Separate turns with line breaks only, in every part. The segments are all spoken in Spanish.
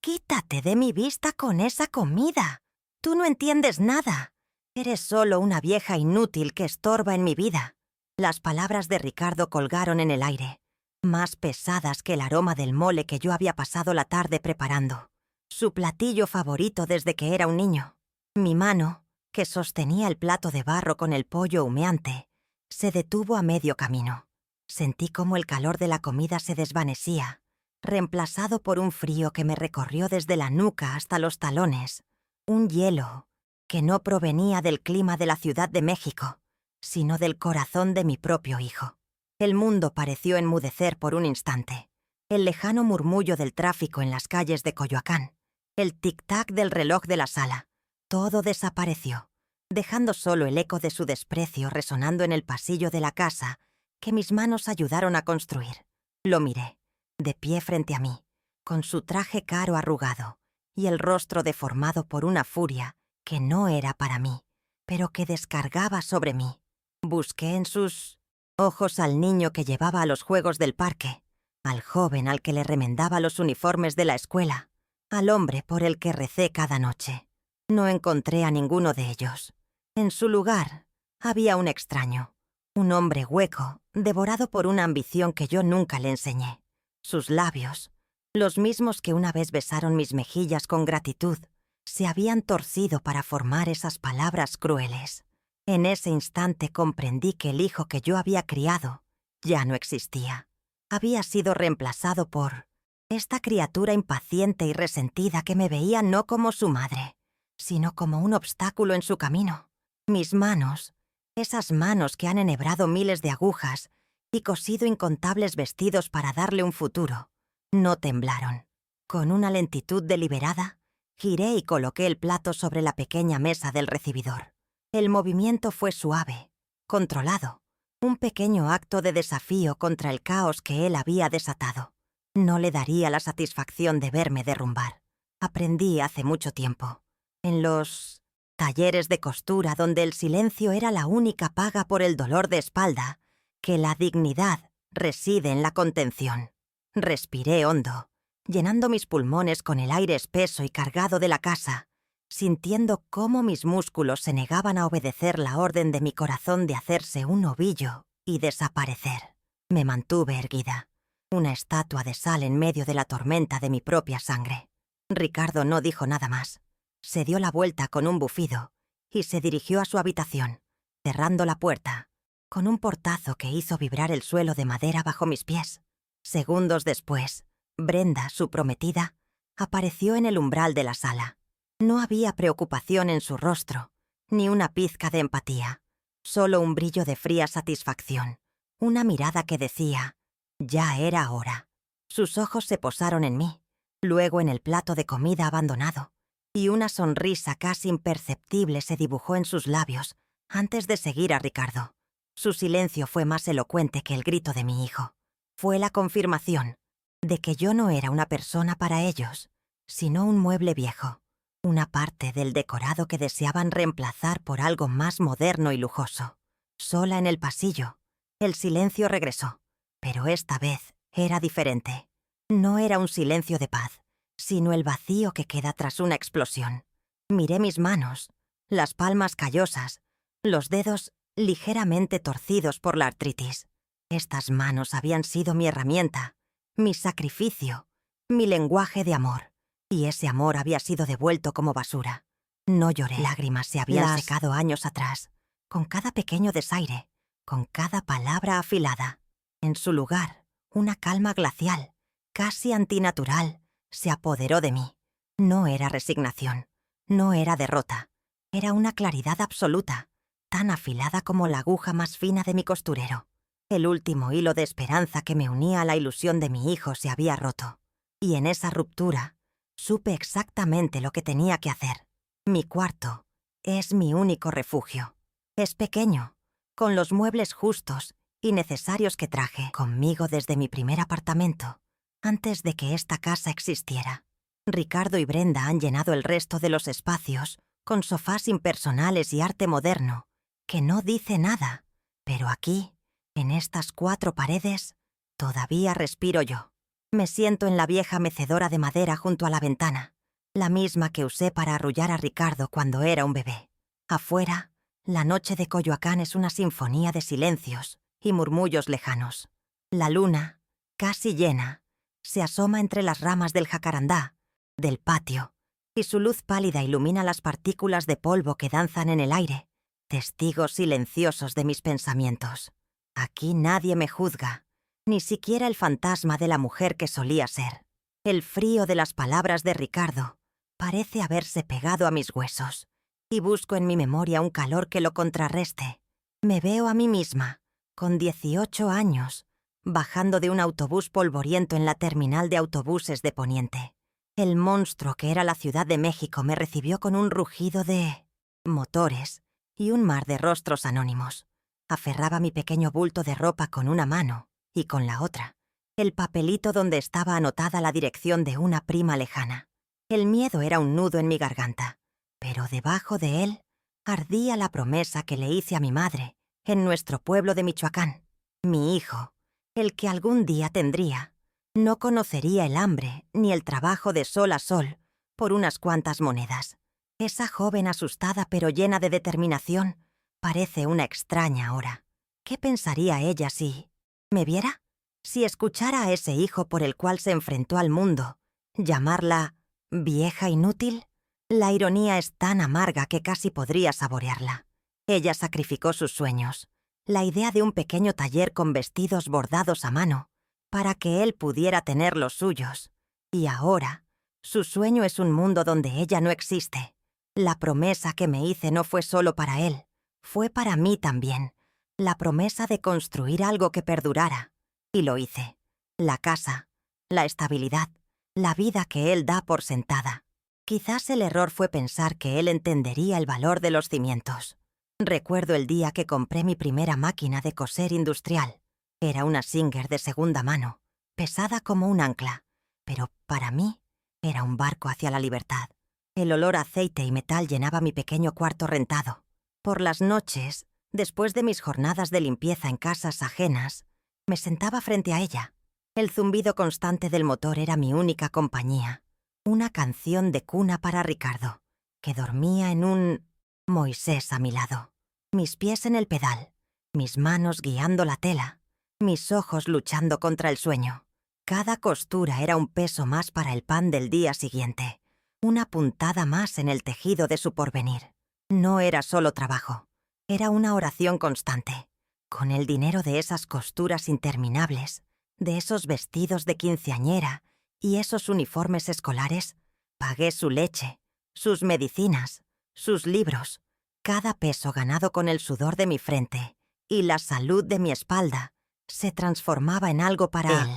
Quítate de mi vista con esa comida. Tú no entiendes nada. Eres solo una vieja inútil que estorba en mi vida. Las palabras de Ricardo colgaron en el aire, más pesadas que el aroma del mole que yo había pasado la tarde preparando. Su platillo favorito desde que era un niño. Mi mano, que sostenía el plato de barro con el pollo humeante, se detuvo a medio camino. Sentí cómo el calor de la comida se desvanecía, reemplazado por un frío que me recorrió desde la nuca hasta los talones, un hielo que no provenía del clima de la Ciudad de México, sino del corazón de mi propio hijo. El mundo pareció enmudecer por un instante. El lejano murmullo del tráfico en las calles de Coyoacán, el tic-tac del reloj de la sala, todo desapareció, dejando solo el eco de su desprecio resonando en el pasillo de la casa que mis manos ayudaron a construir. Lo miré, de pie frente a mí, con su traje caro arrugado y el rostro deformado por una furia que no era para mí, pero que descargaba sobre mí. Busqué en sus ojos al niño que llevaba a los juegos del parque, al joven al que le remendaba los uniformes de la escuela, al hombre por el que recé cada noche. No encontré a ninguno de ellos. En su lugar había un extraño, un hombre hueco, devorado por una ambición que yo nunca le enseñé. Sus labios, los mismos que una vez besaron mis mejillas con gratitud, se habían torcido para formar esas palabras crueles. En ese instante comprendí que el hijo que yo había criado ya no existía. Había sido reemplazado por esta criatura impaciente y resentida que me veía no como su madre, sino como un obstáculo en su camino. Mis manos, esas manos que han enhebrado miles de agujas y cosido incontables vestidos para darle un futuro, no temblaron. Con una lentitud deliberada, giré y coloqué el plato sobre la pequeña mesa del recibidor. El movimiento fue suave, controlado, un pequeño acto de desafío contra el caos que él había desatado. No le daría la satisfacción de verme derrumbar. Aprendí hace mucho tiempo, en los talleres de costura donde el silencio era la única paga por el dolor de espalda, que la dignidad reside en la contención. Respiré hondo, llenando mis pulmones con el aire espeso y cargado de la casa, sintiendo cómo mis músculos se negaban a obedecer la orden de mi corazón de hacerse un ovillo y desaparecer. Me mantuve erguida, una estatua de sal en medio de la tormenta de mi propia sangre. Ricardo no dijo nada más. Se dio la vuelta con un bufido y se dirigió a su habitación, cerrando la puerta, con un portazo que hizo vibrar el suelo de madera bajo mis pies. Segundos después, Brenda, su prometida, apareció en el umbral de la sala. No había preocupación en su rostro, ni una pizca de empatía, solo un brillo de fría satisfacción, una mirada que decía, ya era hora. Sus ojos se posaron en mí, luego en el plato de comida abandonado, y una sonrisa casi imperceptible se dibujó en sus labios antes de seguir a Ricardo. Su silencio fue más elocuente que el grito de mi hijo. Fue la confirmación de que yo no era una persona para ellos, sino un mueble viejo, una parte del decorado que deseaban reemplazar por algo más moderno y lujoso. Sola en el pasillo, el silencio regresó, pero esta vez era diferente. No era un silencio de paz, sino el vacío que queda tras una explosión. Miré mis manos, las palmas callosas, los dedos ligeramente torcidos por la artritis. Estas manos habían sido mi herramienta, mi sacrificio, mi lenguaje de amor, y ese amor había sido devuelto como basura. No lloré, lágrimas se habían secado años atrás, con cada pequeño desaire, con cada palabra afilada. En su lugar, una calma glacial, casi antinatural, se apoderó de mí. No era resignación, no era derrota, era una claridad absoluta, tan afilada como la aguja más fina de mi costurero. El último hilo de esperanza que me unía a la ilusión de mi hijo se había roto, y en esa ruptura supe exactamente lo que tenía que hacer. Mi cuarto es mi único refugio. Es pequeño, con los muebles justos y necesarios que traje conmigo desde mi primer apartamento, antes de que esta casa existiera. Ricardo y Brenda han llenado el resto de los espacios con sofás impersonales y arte moderno, que no dice nada, pero aquí, en estas 4 paredes, todavía respiro yo. Me siento en la vieja mecedora de madera junto a la ventana, la misma que usé para arrullar a Ricardo cuando era un bebé. Afuera, la noche de Coyoacán es una sinfonía de silencios y murmullos lejanos. La luna, casi llena, se asoma entre las ramas del jacarandá, del patio, y su luz pálida ilumina las partículas de polvo que danzan en el aire, testigos silenciosos de mis pensamientos. Aquí nadie me juzga, ni siquiera el fantasma de la mujer que solía ser. El frío de las palabras de Ricardo parece haberse pegado a mis huesos, y busco en mi memoria un calor que lo contrarreste. Me veo a mí misma, con 18 años, bajando de un autobús polvoriento en la terminal de autobuses de Poniente. El monstruo que era la Ciudad de México me recibió con un rugido de motores y un mar de rostros anónimos. Aferraba mi pequeño bulto de ropa con una mano y con la otra el papelito donde estaba anotada la dirección de una prima lejana. El miedo era un nudo en mi garganta, pero debajo de él ardía la promesa que le hice a mi madre en nuestro pueblo de Michoacán. Mi hijo, el que algún día tendría, no conocería el hambre ni el trabajo de sol a sol por unas cuantas monedas. Esa joven asustada pero llena de determinación parece una extraña ahora. ¿Qué pensaría ella si me viera? Si escuchara a ese hijo por el cual se enfrentó al mundo, llamarla vieja inútil. La ironía es tan amarga que casi podría saborearla. Ella sacrificó sus sueños, la idea de un pequeño taller con vestidos bordados a mano, para que él pudiera tener los suyos. Y ahora, su sueño es un mundo donde ella no existe. La promesa que me hice no fue solo para él, fue para mí también. La promesa de construir algo que perdurara. Y lo hice. La casa, la estabilidad, la vida que él da por sentada. Quizás el error fue pensar que él entendería el valor de los cimientos. Recuerdo el día que compré mi primera máquina de coser industrial. Era una Singer de segunda mano, pesada como un ancla, pero para mí era un barco hacia la libertad. El olor a aceite y metal llenaba mi pequeño cuarto rentado. Por las noches, después de mis jornadas de limpieza en casas ajenas, me sentaba frente a ella. El zumbido constante del motor era mi única compañía. Una canción de cuna para Ricardo, que dormía en un Moisés a mi lado. Mis pies en el pedal, mis manos guiando la tela, mis ojos luchando contra el sueño. Cada costura era un peso más para el pan del día siguiente, una puntada más en el tejido de su porvenir. No era solo trabajo, era una oración constante. Con el dinero de esas costuras interminables, de esos vestidos de quinceañera y esos uniformes escolares, pagué su leche, sus medicinas, sus libros, cada peso ganado con el sudor de mi frente y la salud de mi espalda se transformaba en algo para él.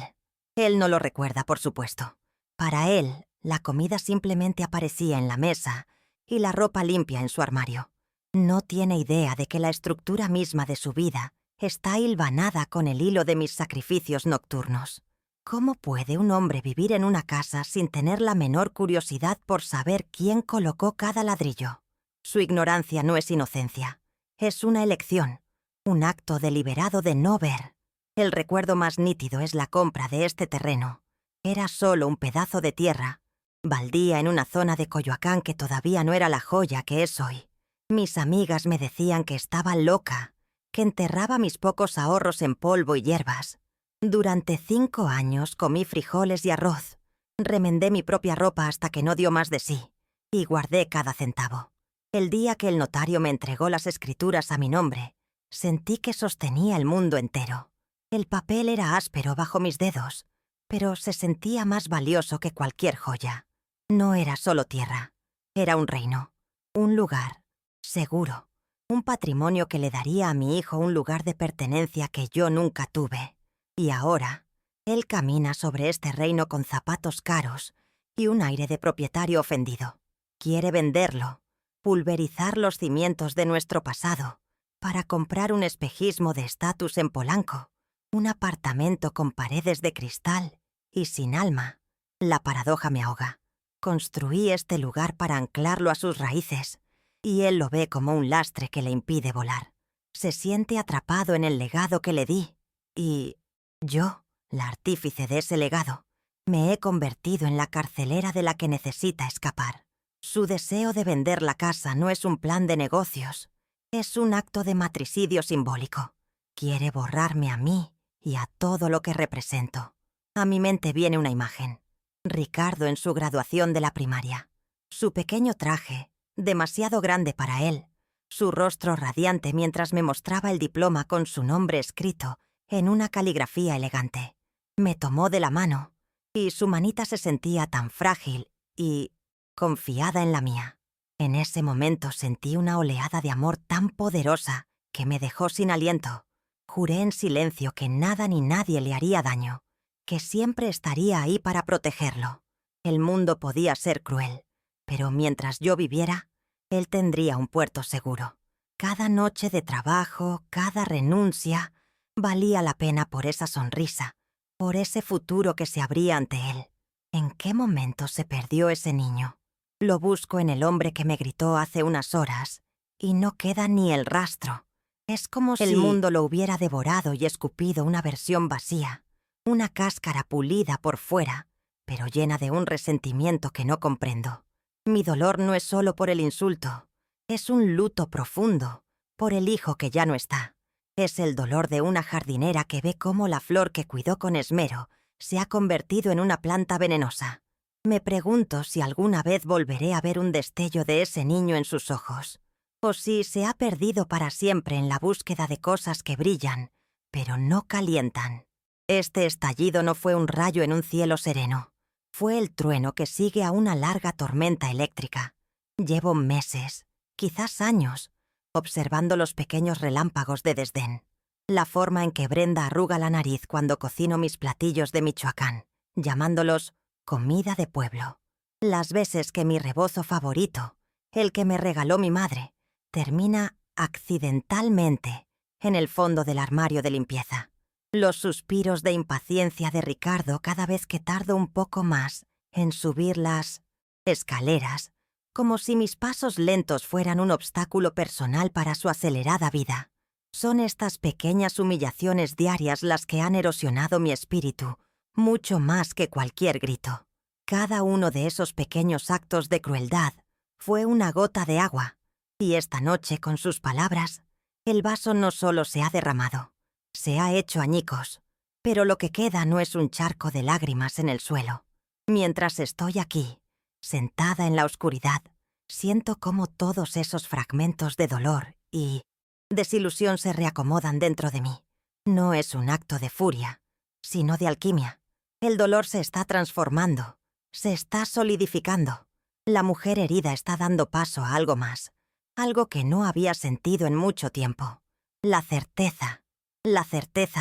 Él no lo recuerda, por supuesto. Para él, la comida simplemente aparecía en la mesa y la ropa limpia en su armario. No tiene idea de que la estructura misma de su vida está hilvanada con el hilo de mis sacrificios nocturnos. ¿Cómo puede un hombre vivir en una casa sin tener la menor curiosidad por saber quién colocó cada ladrillo? Su ignorancia no es inocencia, es una elección, un acto deliberado de no ver. El recuerdo más nítido es la compra de este terreno. Era solo un pedazo de tierra, baldía en una zona de Coyoacán que todavía no era la joya que es hoy. Mis amigas me decían que estaba loca, que enterraba mis pocos ahorros en polvo y hierbas. Durante 5 años comí frijoles y arroz, remendé mi propia ropa hasta que no dio más de sí, y guardé cada centavo. El día que el notario me entregó las escrituras a mi nombre, sentí que sostenía el mundo entero. El papel era áspero bajo mis dedos, pero se sentía más valioso que cualquier joya. No era solo tierra, era un reino, un lugar, seguro, un patrimonio que le daría a mi hijo un lugar de pertenencia que yo nunca tuve. Y ahora, él camina sobre este reino con zapatos caros y un aire de propietario ofendido. Quiere venderlo, pulverizar los cimientos de nuestro pasado, para comprar un espejismo de estatus en Polanco, un apartamento con paredes de cristal y sin alma. La paradoja me ahoga. Construí este lugar para anclarlo a sus raíces, y él lo ve como un lastre que le impide volar. Se siente atrapado en el legado que le di, y yo, la artífice de ese legado, Me he convertido en la carcelera de la que necesita escapar. Su deseo de vender la casa no es un plan de negocios, es un acto de matricidio simbólico. Quiere borrarme a mí y a todo lo que represento. A mi mente viene una imagen. Ricardo en su graduación de la primaria. Su pequeño traje, demasiado grande para él. Su rostro radiante mientras me mostraba el diploma con su nombre escrito en una caligrafía elegante. Me tomó de la mano y su manita se sentía tan frágil y confiada en la mía. En ese momento sentí una oleada de amor tan poderosa que me dejó sin aliento. Juré en silencio que nada ni nadie le haría daño, que siempre estaría ahí para protegerlo. El mundo podía ser cruel, pero mientras yo viviera, él tendría un puerto seguro. Cada noche de trabajo, cada renuncia, valía la pena por esa sonrisa, por ese futuro que se abría ante él. ¿En qué momento se perdió ese niño? Lo busco en el hombre que me gritó hace unas horas, y no queda ni el rastro. Es como si el mundo lo hubiera devorado y escupido una versión vacía, una cáscara pulida por fuera, pero llena de un resentimiento que no comprendo. Mi dolor no es solo por el insulto, es un luto profundo, por el hijo que ya no está. Es el dolor de una jardinera que ve cómo la flor que cuidó con esmero se ha convertido en una planta venenosa. Me pregunto si alguna vez volveré a ver un destello de ese niño en sus ojos, o si se ha perdido para siempre en la búsqueda de cosas que brillan, pero no calientan. Este estallido no fue un rayo en un cielo sereno. Fue el trueno que sigue a una larga tormenta eléctrica. Llevo meses, quizás años, observando los pequeños relámpagos de desdén. La forma en que Brenda arruga la nariz cuando cocino mis platillos de Michoacán, llamándolos comida de pueblo. Las veces que mi rebozo favorito, el que me regaló mi madre, termina accidentalmente en el fondo del armario de limpieza. Los suspiros de impaciencia de Ricardo cada vez que tardo un poco más en subir las escaleras, como si mis pasos lentos fueran un obstáculo personal para su acelerada vida. Son estas pequeñas humillaciones diarias las que han erosionado mi espíritu, mucho más que cualquier grito. Cada uno de esos pequeños actos de crueldad fue una gota de agua, y esta noche, con sus palabras, el vaso no solo se ha derramado, se ha hecho añicos, pero lo que queda no es un charco de lágrimas en el suelo. Mientras estoy aquí, sentada en la oscuridad, siento cómo todos esos fragmentos de dolor y desilusión se reacomodan dentro de mí. No es un acto de furia, sino de alquimia. El dolor se está transformando, se está solidificando. La mujer herida está dando paso a algo más, algo que no había sentido en mucho tiempo. La certeza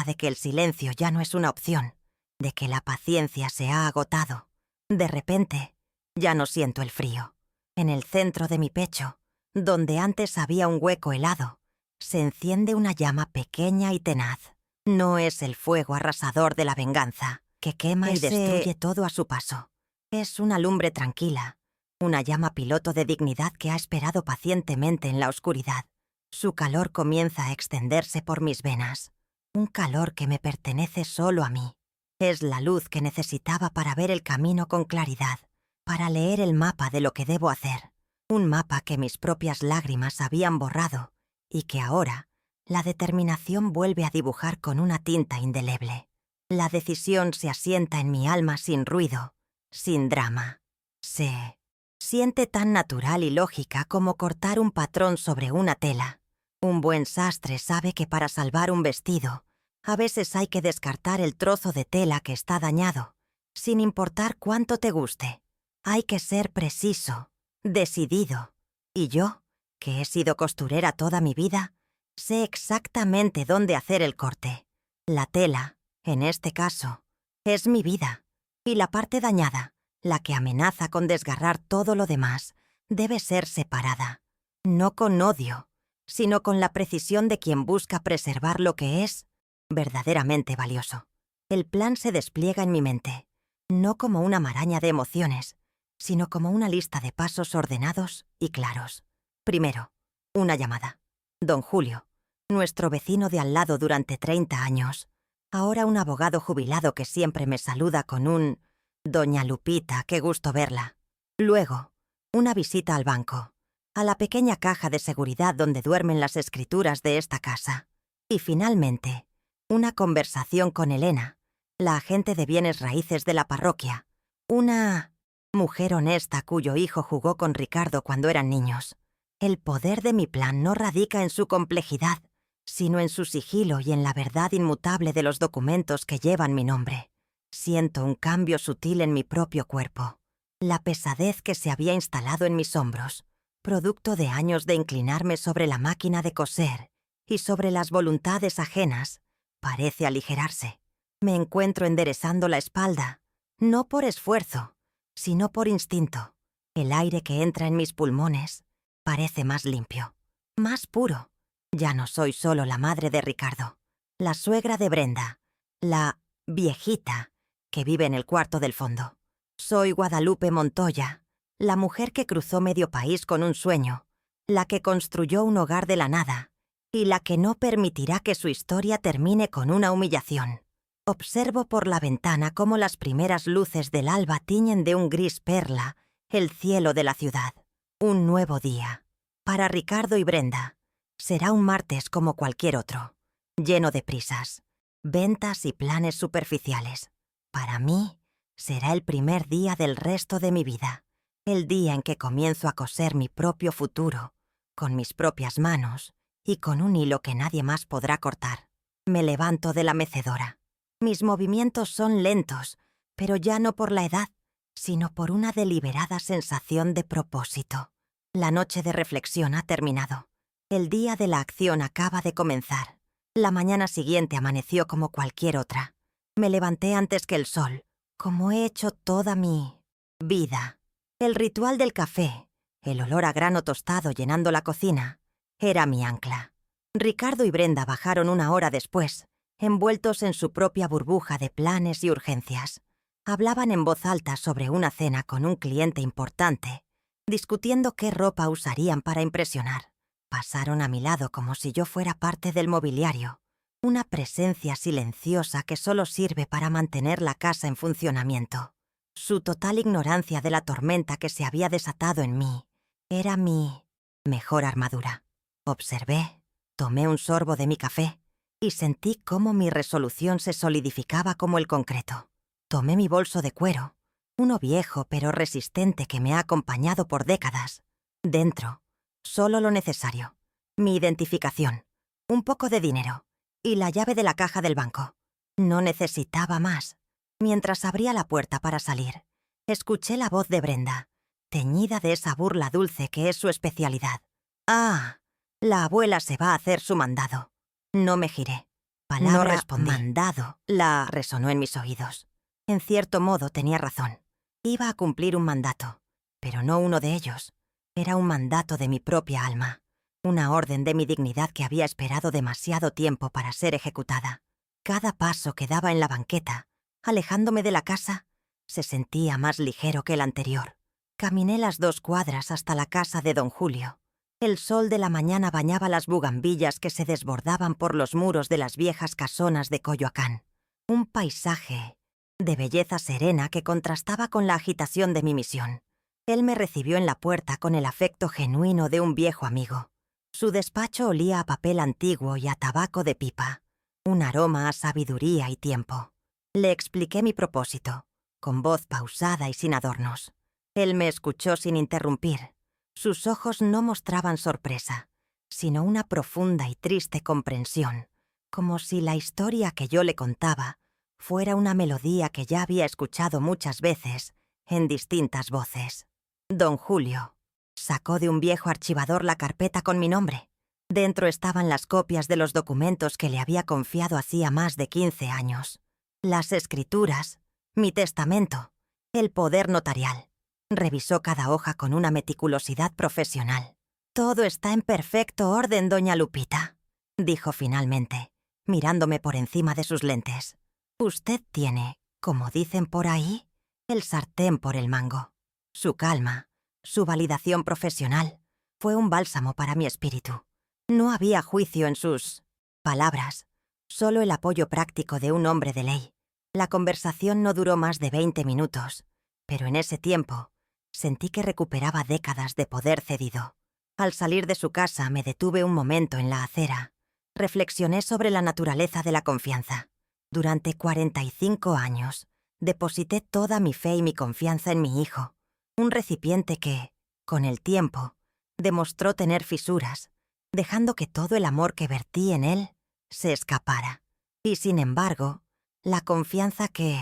de que el silencio ya no es una opción, de que la paciencia se ha agotado. De repente, ya no siento el frío. En el centro de mi pecho, donde antes había un hueco helado, se enciende una llama pequeña y tenaz. No es el fuego arrasador de la venganza, que quema y destruye todo a su paso. Es una lumbre tranquila, una llama piloto de dignidad que ha esperado pacientemente en la oscuridad. Su calor comienza a extenderse por mis venas, un calor que me pertenece solo a mí. Es la luz que necesitaba para ver el camino con claridad, para leer el mapa de lo que debo hacer. Un mapa que mis propias lágrimas habían borrado y que ahora la determinación vuelve a dibujar con una tinta indeleble. La decisión se asienta en mi alma sin ruido, sin drama. Se siente tan natural y lógica como cortar un patrón sobre una tela. Un buen sastre sabe que para salvar un vestido, a veces hay que descartar el trozo de tela que está dañado, sin importar cuánto te guste. Hay que ser preciso, decidido. Y yo, que he sido costurera toda mi vida, sé exactamente dónde hacer el corte. La tela, en este caso, es mi vida. Y la parte dañada, la que amenaza con desgarrar todo lo demás, debe ser separada. No con odio, sino con la precisión de quien busca preservar lo que es verdaderamente valioso. El plan se despliega en mi mente, no como una maraña de emociones, sino como una lista de pasos ordenados y claros. Primero, una llamada. Don Julio, nuestro vecino de al lado durante 30 años, ahora un abogado jubilado que siempre me saluda con un Doña Lupita, qué gusto verla. Luego, una visita al banco, a la pequeña caja de seguridad donde duermen las escrituras de esta casa. Y finalmente, una conversación con Elena, la agente de bienes raíces de la parroquia, una mujer honesta cuyo hijo jugó con Ricardo cuando eran niños. El poder de mi plan no radica en su complejidad, sino en su sigilo y en la verdad inmutable de los documentos que llevan mi nombre. Siento un cambio sutil en mi propio cuerpo. La pesadez que se había instalado en mis hombros, producto de años de inclinarme sobre la máquina de coser y sobre las voluntades ajenas, parece aligerarse. Me encuentro enderezando la espalda, no por esfuerzo, sino por instinto. El aire que entra en mis pulmones parece más limpio, más puro. Ya no soy solo la madre de Ricardo, la suegra de Brenda, la viejita que vive en el cuarto del fondo. Soy Guadalupe Montoya, la mujer que cruzó medio país con un sueño, la que construyó un hogar de la nada y la que no permitirá que su historia termine con una humillación. Observo por la ventana cómo las primeras luces del alba tiñen de un gris perla el cielo de la ciudad. Un nuevo día. Para Ricardo y Brenda, será un martes como cualquier otro, lleno de prisas, ventas y planes superficiales. Para mí, será el primer día del resto de mi vida, el día en que comienzo a coser mi propio futuro, con mis propias manos y con un hilo que nadie más podrá cortar. Me levanto de la mecedora. Mis movimientos son lentos, pero ya no por la edad, sino por una deliberada sensación de propósito. La noche de reflexión ha terminado. El día de la acción acaba de comenzar. La mañana siguiente amaneció como cualquier otra. Me levanté antes que el sol, como he hecho toda mi vida. El ritual del café, el olor a grano tostado llenando la cocina, era mi ancla. Ricardo y Brenda bajaron una hora después, envueltos en su propia burbuja de planes y urgencias. Hablaban en voz alta sobre una cena con un cliente importante, discutiendo qué ropa usarían para impresionar. Pasaron a mi lado como si yo fuera parte del mobiliario, una presencia silenciosa que solo sirve para mantener la casa en funcionamiento. Su total ignorancia de la tormenta que se había desatado en mí era mi mejor armadura. Observé, tomé un sorbo de mi café y sentí cómo mi resolución se solidificaba como el concreto. Tomé mi bolso de cuero, uno viejo pero resistente que me ha acompañado por décadas. Dentro, solo lo necesario. Mi identificación, un poco de dinero y la llave de la caja del banco. No necesitaba más. Mientras abría la puerta para salir, escuché la voz de Brenda, teñida de esa burla dulce que es su especialidad. «Ah, la abuela se va a hacer su mandado». No me giré. Palabra
No respondí.
mandado la resonó en mis oídos. En cierto modo tenía razón. Iba a cumplir un mandato, pero no uno de ellos. Era un mandato de mi propia alma, una orden de mi dignidad que había esperado demasiado tiempo para ser ejecutada. Cada paso que daba en la banqueta, alejándome de la casa, se sentía más ligero que el anterior. Caminé las 2 cuadras hasta la casa de don Julio. El sol de la mañana bañaba las bugambillas que se desbordaban por los muros de las viejas casonas de Coyoacán. Un paisaje de belleza serena que contrastaba con la agitación de mi misión. Él me recibió en la puerta con el afecto genuino de un viejo amigo. Su despacho olía a papel antiguo y a tabaco de pipa, un aroma a sabiduría y tiempo. Le expliqué mi propósito, con voz pausada y sin adornos. Él me escuchó sin interrumpir. Sus ojos no mostraban sorpresa, sino una profunda y triste comprensión, como si la historia que yo le contaba fuera una melodía que ya había escuchado muchas veces en distintas voces. Don Julio sacó de un viejo archivador la carpeta con mi nombre. Dentro estaban las copias de los documentos que le había confiado hacía más de 15 años. Las escrituras, mi testamento, el poder notarial. Revisó cada hoja con una meticulosidad profesional. «Todo está en perfecto orden, doña Lupita», dijo finalmente, mirándome por encima de sus lentes. «Usted tiene, como dicen por ahí, el sartén por el mango». Su calma, su validación profesional, fue un bálsamo para mi espíritu. No había juicio en sus palabras, solo el apoyo práctico de un hombre de ley. La conversación no duró más de 20 minutos, pero en ese tiempo sentí que recuperaba décadas de poder cedido. Al salir de su casa me detuve un momento en la acera. Reflexioné sobre la naturaleza de la confianza. Durante 45 años, deposité toda mi fe y mi confianza en mi hijo, un recipiente que, con el tiempo, demostró tener fisuras, dejando que todo el amor que vertí en él se escapara. Y sin embargo, la confianza que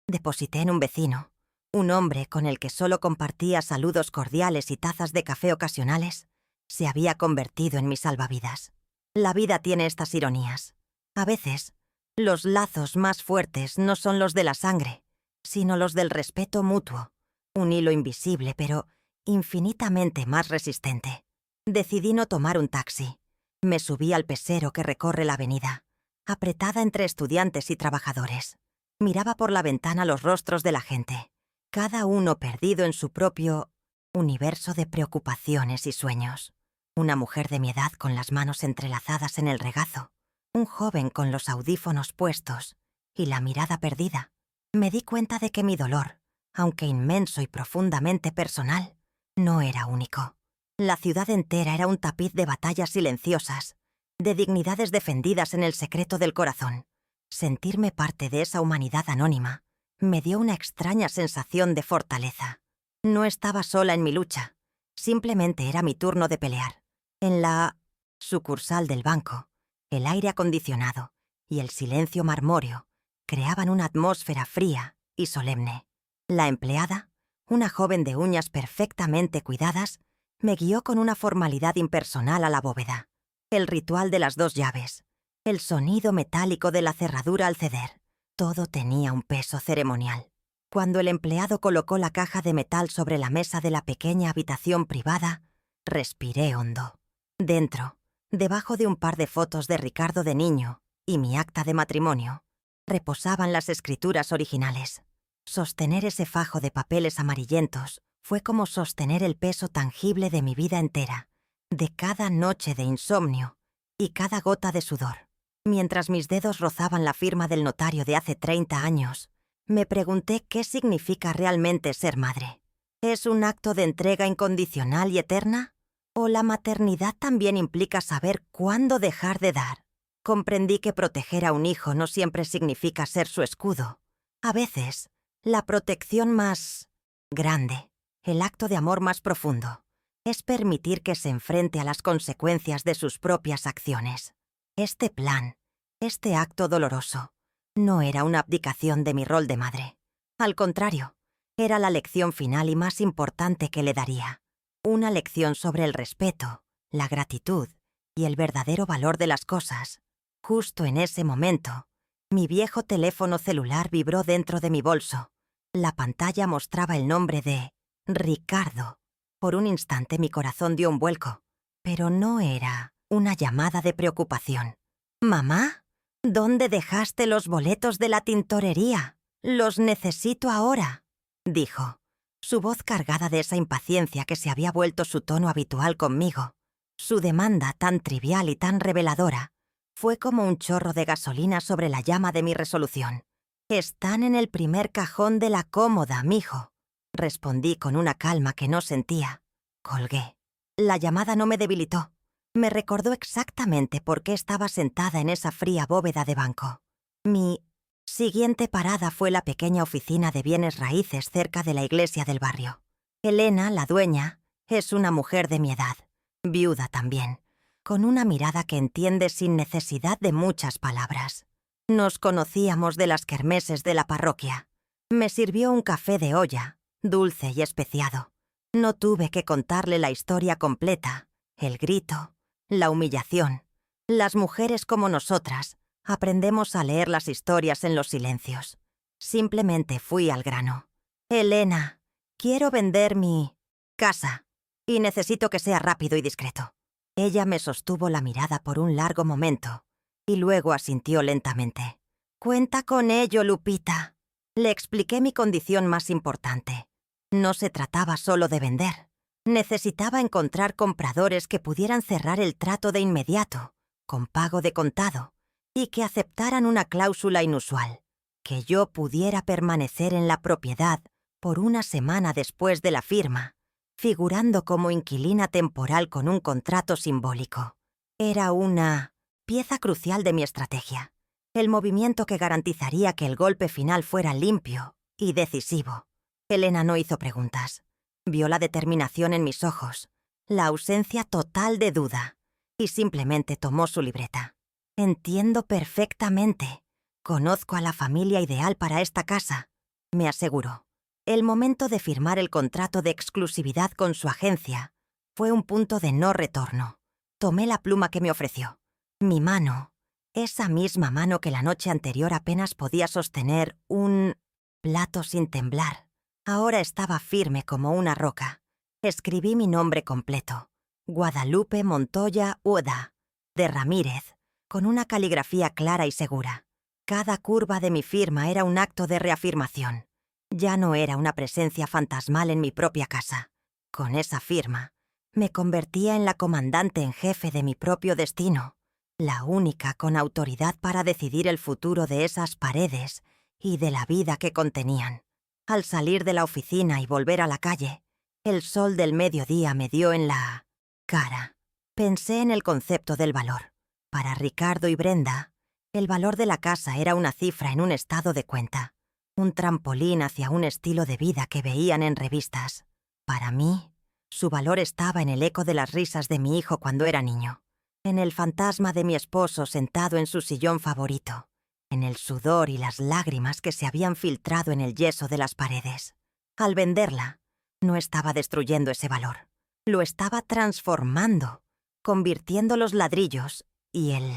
deposité en un vecino, un hombre con el que solo compartía saludos cordiales y tazas de café ocasionales, se había convertido en mi salvavidas. La vida tiene estas ironías. A veces, los lazos más fuertes no son los de la sangre, sino los del respeto mutuo, un hilo invisible pero infinitamente más resistente. Decidí no tomar un taxi. Me subí al pesero que recorre la avenida, apretada entre estudiantes y trabajadores. Miraba por la ventana los rostros de la gente, cada uno perdido en su propio universo de preocupaciones y sueños. Una mujer de mi edad con las manos entrelazadas en el regazo, un joven con los audífonos puestos y la mirada perdida. Me di cuenta de que mi dolor, aunque inmenso y profundamente personal, no era único. La ciudad entera era un tapiz de batallas silenciosas, de dignidades defendidas en el secreto del corazón. Sentirme parte de esa humanidad anónima me dio una extraña sensación de fortaleza. No estaba sola en mi lucha, simplemente era mi turno de pelear. En la sucursal del banco, el aire acondicionado y el silencio marmóreo creaban una atmósfera fría y solemne. La empleada, una joven de uñas perfectamente cuidadas, me guió con una formalidad impersonal a la bóveda. El ritual de las 2 llaves, el sonido metálico de la cerradura al ceder, todo tenía un peso ceremonial. Cuando el empleado colocó la caja de metal sobre la mesa de la pequeña habitación privada, respiré hondo. Dentro, debajo de un par de fotos de Ricardo de niño y mi acta de matrimonio, reposaban las escrituras originales. Sostener ese fajo de papeles amarillentos fue como sostener el peso tangible de mi vida entera, de cada noche de insomnio y cada gota de sudor. Mientras mis dedos rozaban la firma del notario de hace 30 años, me pregunté qué significa realmente ser madre. ¿Es un acto de entrega incondicional y eterna? ¿O la maternidad también implica saber cuándo dejar de dar? Comprendí que proteger a un hijo no siempre significa ser su escudo. A veces, la protección más grande, el acto de amor más profundo, es permitir que se enfrente a las consecuencias de sus propias acciones. Este plan, este acto doloroso, no era una abdicación de mi rol de madre. Al contrario, era la lección final y más importante que le daría. Una lección sobre el respeto, la gratitud y el verdadero valor de las cosas. Justo en ese momento, mi viejo teléfono celular vibró dentro de mi bolso. La pantalla mostraba el nombre de Ricardo. Por un instante mi corazón dio un vuelco, pero no era una llamada de preocupación. «¿Mamá? ¿Dónde dejaste los boletos de la tintorería? Los necesito ahora», dijo. Su voz cargada de esa impaciencia que se había vuelto su tono habitual conmigo. Su demanda tan trivial y tan reveladora fue como un chorro de gasolina sobre la llama de mi resolución. «Están en el primer cajón de la cómoda, mijo», respondí con una calma que no sentía. Colgué. La llamada no me debilitó. Me recordó exactamente por qué estaba sentada en esa fría bóveda de banco. Mi siguiente parada fue la pequeña oficina de bienes raíces cerca de la iglesia del barrio. Elena, la dueña, es una mujer de mi edad, viuda también, con una mirada que entiende sin necesidad de muchas palabras. Nos conocíamos de las kermeses de la parroquia. Me sirvió un café de olla, dulce y especiado. No tuve que contarle la historia completa, el grito, la humillación. Las mujeres como nosotras aprendemos a leer las historias en los silencios. Simplemente fui al grano. «Elena, quiero vender mi casa y necesito que sea rápido y discreto». Ella me sostuvo la mirada por un largo momento y luego asintió lentamente. «Cuenta con ello, Lupita». Le expliqué mi condición más importante. No se trataba solo de vender. Necesitaba encontrar compradores que pudieran cerrar el trato de inmediato, con pago de contado, y que aceptaran una cláusula inusual. que yo pudiera permanecer en la propiedad por una semana después de la firma, figurando como inquilina temporal con un contrato simbólico. Era una pieza crucial de mi estrategia, el movimiento que garantizaría que el golpe final fuera limpio y decisivo. Elena no hizo preguntas. Vio la determinación en mis ojos, la ausencia total de duda, y simplemente tomó su libreta. Entiendo perfectamente. Conozco a la familia ideal para esta casa, me aseguró. El momento de firmar el contrato de exclusividad con su agencia fue un punto de no retorno. Tomé la pluma que me ofreció. Mi mano, esa misma mano que la noche anterior apenas podía sostener un plato sin temblar, ahora estaba firme como una roca. Escribí mi nombre completo: Guadalupe Montoya Ueda, de Ramírez, con una caligrafía clara y segura. Cada curva de mi firma era un acto de reafirmación. Ya no era una presencia fantasmal en mi propia casa. Con esa firma, me convertía en la comandante en jefe de mi propio destino, la única con autoridad para decidir el futuro de esas paredes y de la vida que contenían. Al salir de la oficina y volver a la calle, el sol del mediodía me dio en la cara. Pensé en el concepto del valor. Para Ricardo y Brenda, el valor de la casa era una cifra en un estado de cuenta, un trampolín hacia un estilo de vida que veían en revistas. Para mí, su valor estaba en el eco de las risas de mi hijo cuando era niño, en el fantasma de mi esposo sentado en su sillón favorito, en el sudor y las lágrimas que se habían filtrado en el yeso de las paredes. Al venderla, no estaba destruyendo ese valor. Lo estaba transformando, convirtiendo los ladrillos y el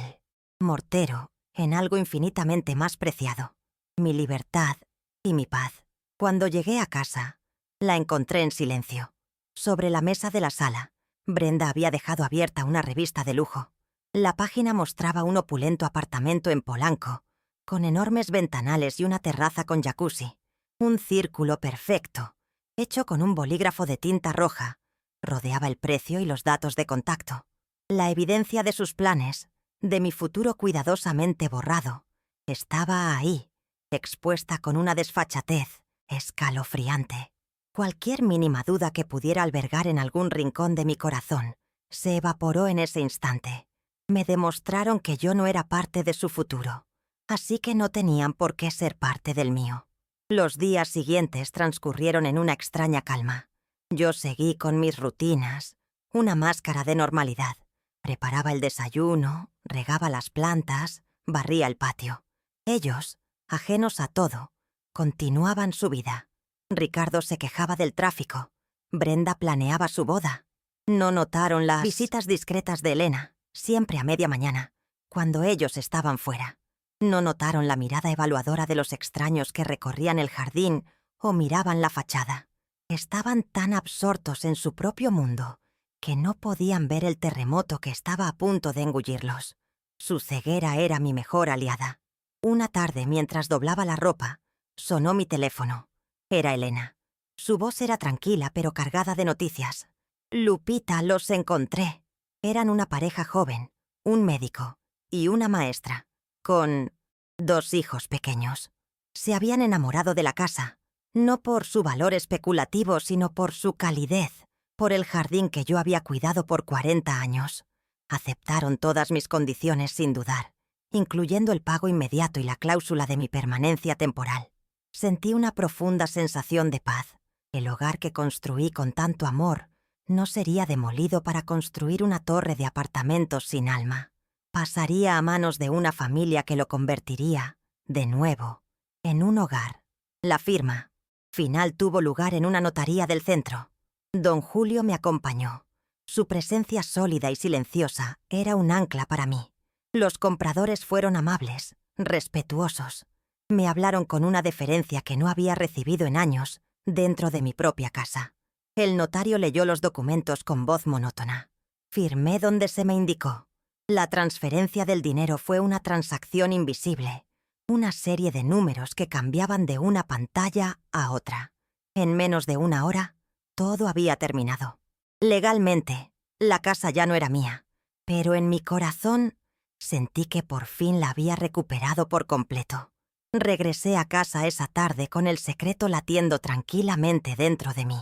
mortero en algo infinitamente más preciado: mi libertad y mi paz. Cuando llegué a casa, la encontré en silencio. Sobre la mesa de la sala, Brenda había dejado abierta una revista de lujo. La página mostraba un opulento apartamento en Polanco, con enormes ventanales y una terraza con jacuzzi. Un círculo perfecto, hecho con un bolígrafo de tinta roja, rodeaba el precio y los datos de contacto. La evidencia de sus planes, de mi futuro cuidadosamente borrado, estaba ahí, expuesta con una desfachatez escalofriante. Cualquier mínima duda que pudiera albergar en algún rincón de mi corazón se evaporó en ese instante. Me demostraron que yo no era parte de su futuro, así que no tenían por qué ser parte del mío. Los días siguientes transcurrieron en una extraña calma. Yo seguí con mis rutinas, una máscara de normalidad. Preparaba el desayuno, regaba las plantas, barría el patio. Ellos, ajenos a todo, continuaban su vida. Ricardo se quejaba del tráfico. Brenda planeaba su boda. No notaron las visitas discretas de Elena, siempre a media mañana, cuando ellos estaban fuera. No notaron la mirada evaluadora de los extraños que recorrían el jardín o miraban la fachada. Estaban tan absortos en su propio mundo que no podían ver el terremoto que estaba a punto de engullirlos. Su ceguera era mi mejor aliada. Una tarde, mientras doblaba la ropa, sonó mi teléfono. Era Elena. Su voz era tranquila pero cargada de noticias. «Lupita, los encontré». Eran una pareja joven, un médico y una maestra, con 2 hijos pequeños. Se habían enamorado de la casa, no por su valor especulativo, sino por su calidez, por el jardín que yo había cuidado por 40 años. Aceptaron todas mis condiciones sin dudar, incluyendo el pago inmediato y la cláusula de mi permanencia temporal. Sentí una profunda sensación de paz. El hogar que construí con tanto amor no sería demolido para construir una torre de apartamentos sin alma. Pasaría a manos de una familia que lo convertiría, de nuevo, en un hogar. La firma final tuvo lugar en una notaría del centro. Don Julio me acompañó. Su presencia sólida y silenciosa era un ancla para mí. Los compradores fueron amables, respetuosos. Me hablaron con una deferencia que no había recibido en años dentro de mi propia casa. El notario leyó los documentos con voz monótona. Firmé donde se me indicó. La transferencia del dinero fue una transacción invisible, una serie de números que cambiaban de una pantalla a otra. En menos de una hora, todo había terminado. Legalmente, la casa ya no era mía, pero en mi corazón sentí que por fin la había recuperado por completo. Regresé a casa esa tarde con el secreto latiendo tranquilamente dentro de mí.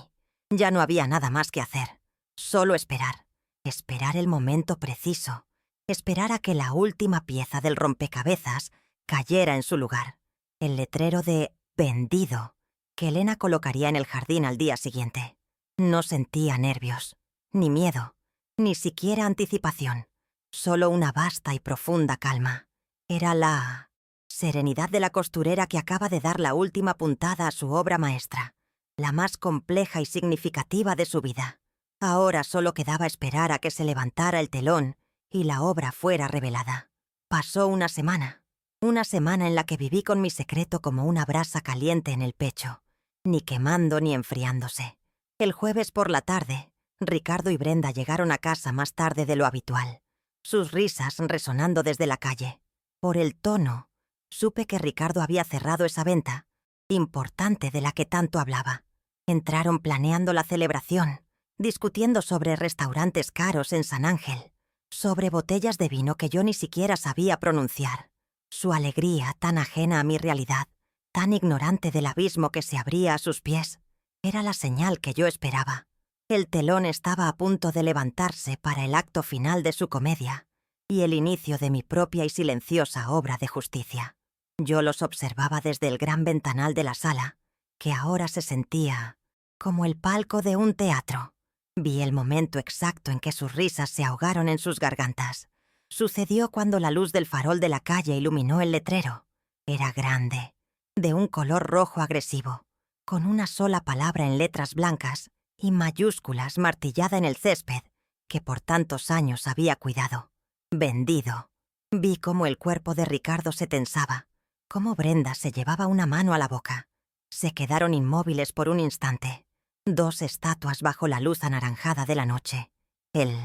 Ya no había nada más que hacer. Solo esperar. Esperar el momento preciso. Esperar a que la última pieza del rompecabezas cayera en su lugar. El letrero de «vendido» que Elena colocaría en el jardín al día siguiente. No sentía nervios, ni miedo, ni siquiera anticipación. Solo una vasta y profunda calma. Era la serenidad de la costurera que acaba de dar la última puntada a su obra maestra, la más compleja y significativa de su vida. Ahora solo quedaba esperar a que se levantara el telón y la obra fuera revelada. Pasó una semana en la que viví con mi secreto como una brasa caliente en el pecho, ni quemando ni enfriándose. El jueves por la tarde, Ricardo y Brenda llegaron a casa más tarde de lo habitual, sus risas resonando desde la calle. Por el tono, supe que Ricardo había cerrado esa venta importante de la que tanto hablaba. Entraron planeando la celebración, discutiendo sobre restaurantes caros en San Ángel, sobre botellas de vino que yo ni siquiera sabía pronunciar. Su alegría, tan ajena a mi realidad, tan ignorante del abismo que se abría a sus pies, era la señal que yo esperaba. El telón estaba a punto de levantarse para el acto final de su comedia y el inicio de mi propia y silenciosa obra de justicia. Yo los observaba desde el gran ventanal de la sala, que ahora se sentía como el palco de un teatro. Vi el momento exacto en que sus risas se ahogaron en sus gargantas. Sucedió cuando la luz del farol de la calle iluminó el letrero. Era grande, de un color rojo agresivo, con una sola palabra en letras blancas y mayúsculas martillada en el césped que por tantos años había cuidado. Vendido. Vi cómo el cuerpo de Ricardo se tensaba, cómo Brenda se llevaba una mano a la boca. Se quedaron inmóviles por un instante, dos estatuas bajo la luz anaranjada de la noche. El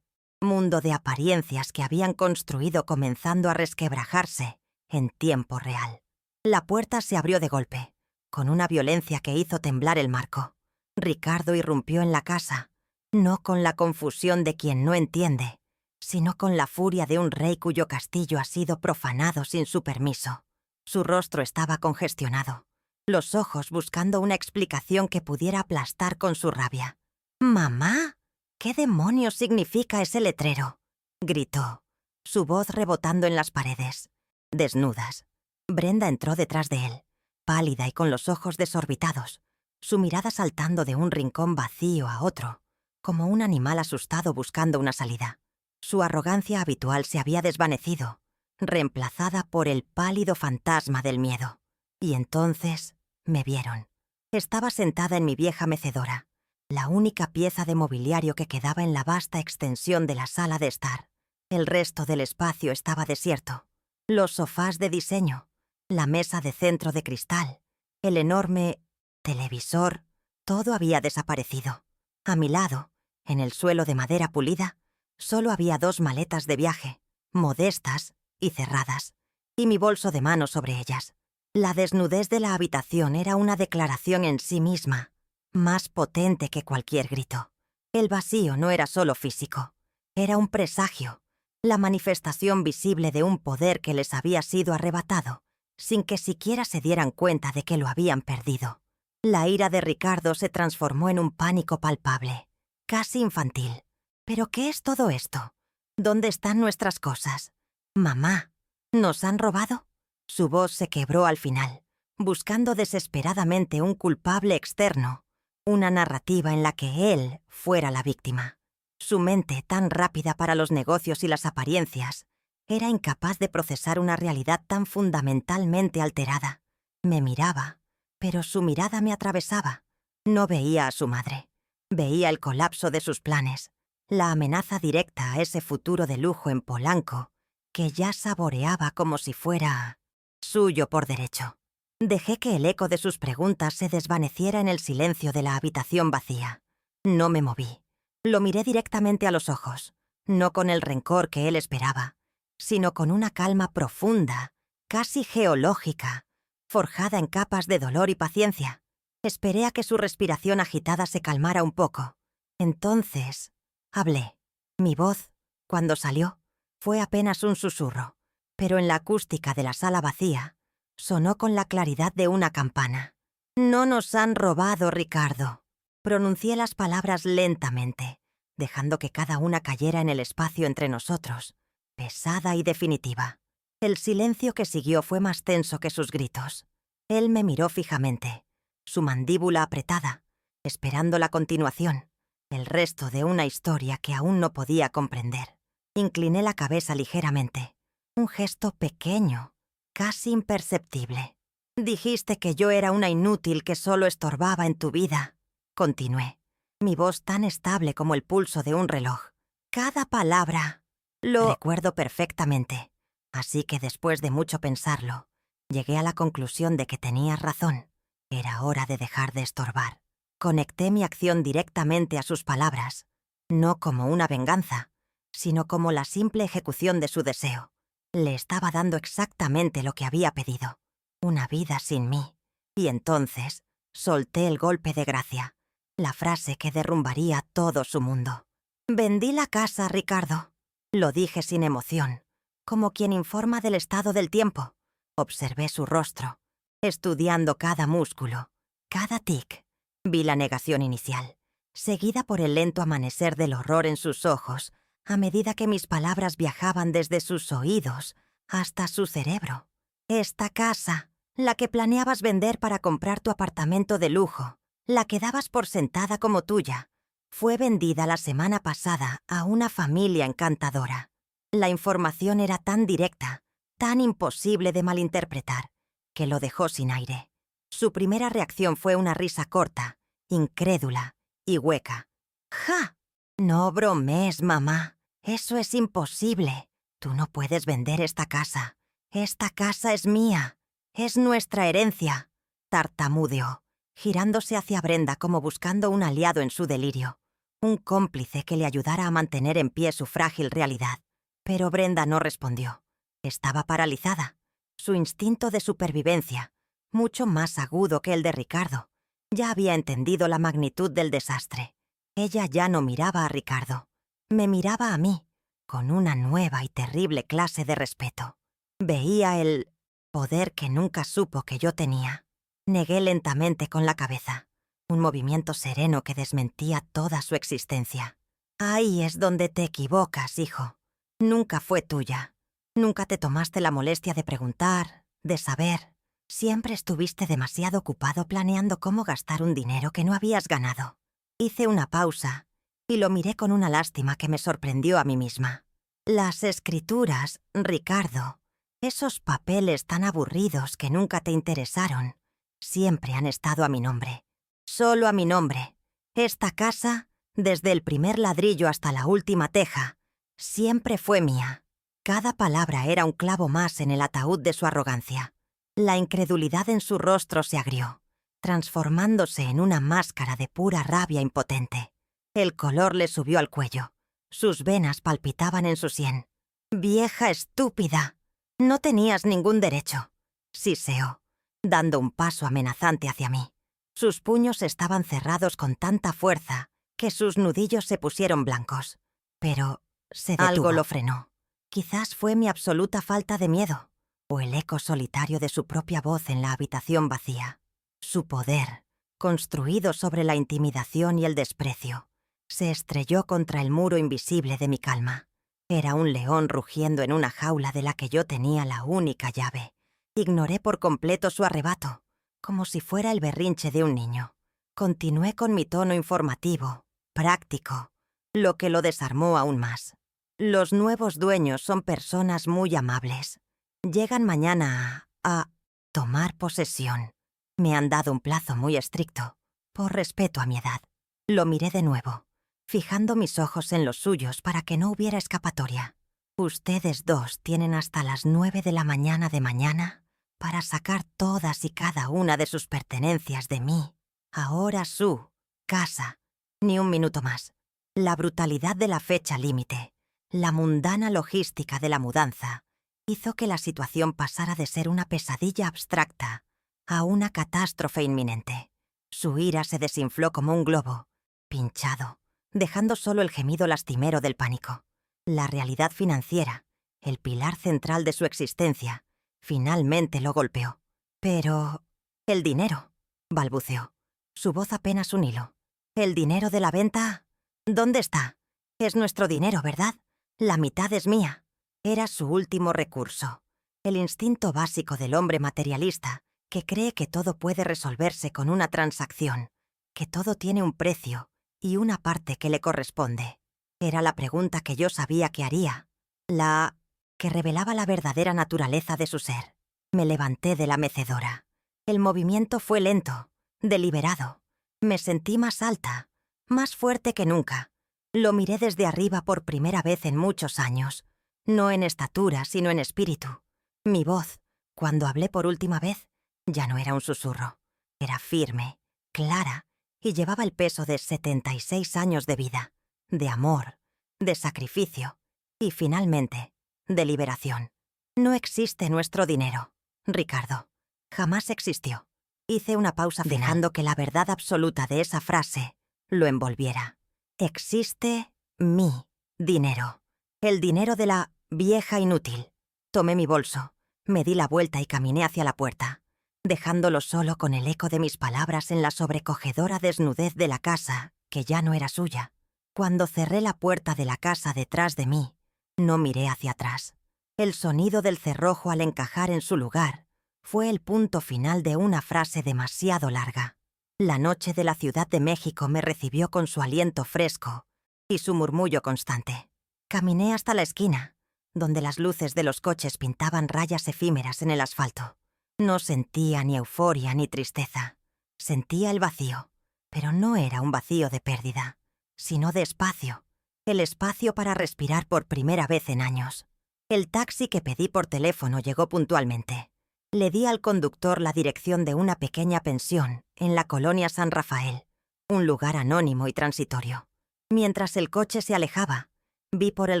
mundo de apariencias que habían construido comenzando a resquebrajarse en tiempo real. La puerta se abrió de golpe, con una violencia que hizo temblar el marco. Ricardo irrumpió en la casa, no con la confusión de quien no entiende, sino con la furia de un rey cuyo castillo ha sido profanado sin su permiso. Su rostro estaba congestionado, los ojos buscando una explicación que pudiera aplastar con su rabia. «¿Mamá? ¿Qué demonios significa ese letrero?», gritó, su voz rebotando en las paredes. Desnudas. Brenda entró detrás de él, pálida y con los ojos desorbitados, su mirada saltando de un rincón vacío a otro, como un animal asustado buscando una salida. Su arrogancia habitual se había desvanecido, reemplazada por el pálido fantasma del miedo. Y entonces me vieron. Estaba sentada en mi vieja mecedora, la única pieza de mobiliario que quedaba en la vasta extensión de la sala de estar. El resto del espacio estaba desierto. Los sofás de diseño, la mesa de centro de cristal, el enorme televisor, todo había desaparecido. A mi lado, en el suelo de madera pulida, solo había dos maletas de viaje, modestas y cerradas, y mi bolso de mano sobre ellas. La desnudez de la habitación era una declaración en sí misma, más potente que cualquier grito. El vacío no era solo físico, era un presagio, la manifestación visible de un poder que les había sido arrebatado, sin que siquiera se dieran cuenta de que lo habían perdido. La ira de Ricardo se transformó en un pánico palpable, casi infantil. ¿Pero qué es todo esto? ¿Dónde están nuestras cosas? Mamá, ¿nos han robado? Su voz se quebró al final, buscando desesperadamente un culpable externo, una narrativa en la que él fuera la víctima. Su mente, tan rápida para los negocios y las apariencias, era incapaz de procesar una realidad tan fundamentalmente alterada. Me miraba, pero su mirada me atravesaba. No veía a su madre. Veía el colapso de sus planes, la amenaza directa a ese futuro de lujo en Polanco, que ya saboreaba como si fuera suyo por derecho. Dejé que el eco de sus preguntas se desvaneciera en el silencio de la habitación vacía. No me moví. Lo miré directamente a los ojos, no con el rencor que él esperaba, sino con una calma profunda, casi geológica, forjada en capas de dolor y paciencia. Esperé a que su respiración agitada se calmara un poco. Entonces hablé. Mi voz, cuando salió, fue apenas un susurro, pero en la acústica de la sala vacía, Sonó con la claridad de una campana. «No nos han robado, Ricardo». Pronuncié las palabras lentamente, dejando que cada una cayera en el espacio entre nosotros, pesada y definitiva. El silencio que siguió fue más tenso que sus gritos. Él me miró fijamente, su mandíbula apretada, esperando la continuación, el resto de una historia que aún no podía comprender. Incliné la cabeza ligeramente, un gesto pequeño, casi imperceptible. «Dijiste que yo era una inútil que solo estorbaba en tu vida», continué, mi voz tan estable como el pulso de un reloj. «Cada palabra lo recuerdo perfectamente, así que después de mucho pensarlo, llegué a la conclusión de que tenías razón. Era hora de dejar de estorbar». Conecté mi acción directamente a sus palabras, no como una venganza, sino como la simple ejecución de su deseo. Le estaba dando exactamente lo que había pedido, una vida sin mí. Y entonces solté el golpe de gracia, la frase que derrumbaría todo su mundo. «Vendí la casa, Ricardo». Lo dije sin emoción, como quien informa del estado del tiempo. Observé su rostro, estudiando cada músculo, cada tic. Vi la negación inicial, seguida por el lento amanecer del horror en sus ojos, a medida que mis palabras viajaban desde sus oídos hasta su cerebro. «Esta casa, la que planeabas vender para comprar tu apartamento de lujo, la que dabas por sentada como tuya, fue vendida la semana pasada a una familia encantadora». La información era tan directa, tan imposible de malinterpretar, que lo dejó sin aire. Su primera reacción fue una risa corta, incrédula y hueca. «¡Ja! No bromees, mamá. Eso es imposible. Tú no puedes vender esta casa. Esta casa es mía. Es nuestra herencia», tartamudeó, girándose hacia Brenda como buscando un aliado en su delirio, un cómplice que le ayudara a mantener en pie su frágil realidad. Pero Brenda no respondió. Estaba paralizada. Su instinto de supervivencia, mucho más agudo que el de Ricardo, ya había entendido la magnitud del desastre. Ella ya no miraba a Ricardo. Me miraba a mí, con una nueva y terrible clase de respeto. Veía el poder que nunca supo que yo tenía. Negué lentamente con la cabeza, un movimiento sereno que desmentía toda su existencia. «Ahí es donde te equivocas, hijo. Nunca fue tuya. Nunca te tomaste la molestia de preguntar, de saber. Siempre estuviste demasiado ocupado planeando cómo gastar un dinero que no habías ganado». Hice una pausa y lo miré con una lástima que me sorprendió a mí misma. «Las escrituras, Ricardo, esos papeles tan aburridos que nunca te interesaron, siempre han estado a mi nombre. Solo a mi nombre. Esta casa, desde el primer ladrillo hasta la última teja, siempre fue mía». Cada palabra era un clavo más en el ataúd de su arrogancia. La incredulidad en su rostro se agrió, transformándose en una máscara de pura rabia impotente. El color le subió al cuello. Sus venas palpitaban en su sien. «Vieja estúpida. No tenías ningún derecho», siseó, dando un paso amenazante hacia mí. Sus puños estaban cerrados con tanta fuerza que sus nudillos se pusieron blancos. Pero se detuvo. Algo lo frenó. Quizás fue mi absoluta falta de miedo, o el eco solitario de su propia voz en la habitación vacía. Su poder, construido sobre la intimidación y el desprecio, se estrelló contra el muro invisible de mi calma. Era un león rugiendo en una jaula de la que yo tenía la única llave. Ignoré por completo su arrebato, como si fuera el berrinche de un niño. Continué con mi tono informativo, práctico, lo que lo desarmó aún más. «Los nuevos dueños son personas muy amables. Llegan mañana a tomar posesión. Me han dado un plazo muy estricto, por respeto a mi edad». Lo miré de nuevo, fijando mis ojos en los suyos para que no hubiera escapatoria. «Ustedes dos tienen hasta las 9 de la mañana para sacar todas y cada una de sus pertenencias de mí. Ahora su casa. Ni un minuto más». La brutalidad de la fecha límite, la mundana logística de la mudanza, hizo que la situación pasara de ser una pesadilla abstracta a una catástrofe inminente. Su ira se desinfló como un globo, pinchado, dejando solo el gemido lastimero del pánico. La realidad financiera, el pilar central de su existencia, finalmente lo golpeó. Pero... el dinero, balbuceó. Su voz apenas un hilo. ¿El dinero de la venta? ¿Dónde está? Es nuestro dinero, ¿verdad? La mitad es mía. Era su último recurso. El instinto básico del hombre materialista, que cree que todo puede resolverse con una transacción, que todo tiene un precio y una parte que le corresponde. Era la pregunta que yo sabía que haría, la que revelaba la verdadera naturaleza de su ser. Me levanté de la mecedora. El movimiento fue lento, deliberado. Me sentí más alta, más fuerte que nunca. Lo miré desde arriba por primera vez en muchos años, no en estatura, sino en espíritu. Mi voz, cuando hablé por última vez, ya no era un susurro. Era firme, clara, y llevaba el peso de 76 años de vida, de amor, de sacrificio y, finalmente, de liberación. No existe nuestro dinero, Ricardo. Jamás existió. Hice una pausa final, dejando que la verdad absoluta de esa frase lo envolviera. Existe mi dinero. El dinero de la vieja inútil. Tomé mi bolso, me di la vuelta y caminé hacia la puerta, dejándolo solo con el eco de mis palabras en la sobrecogedora desnudez de la casa, que ya no era suya. Cuando cerré la puerta de la casa detrás de mí, no miré hacia atrás. El sonido del cerrojo al encajar en su lugar fue el punto final de una frase demasiado larga. La noche de la Ciudad de México me recibió con su aliento fresco y su murmullo constante. Caminé hasta la esquina, donde las luces de los coches pintaban rayas efímeras en el asfalto. No sentía ni euforia ni tristeza. Sentía el vacío, pero no era un vacío de pérdida, sino de espacio. El espacio para respirar por primera vez en años. El taxi que pedí por teléfono llegó puntualmente. Le di al conductor la dirección de una pequeña pensión en la colonia San Rafael, un lugar anónimo y transitorio. Mientras el coche se alejaba, vi por el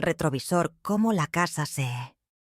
retrovisor cómo la casa se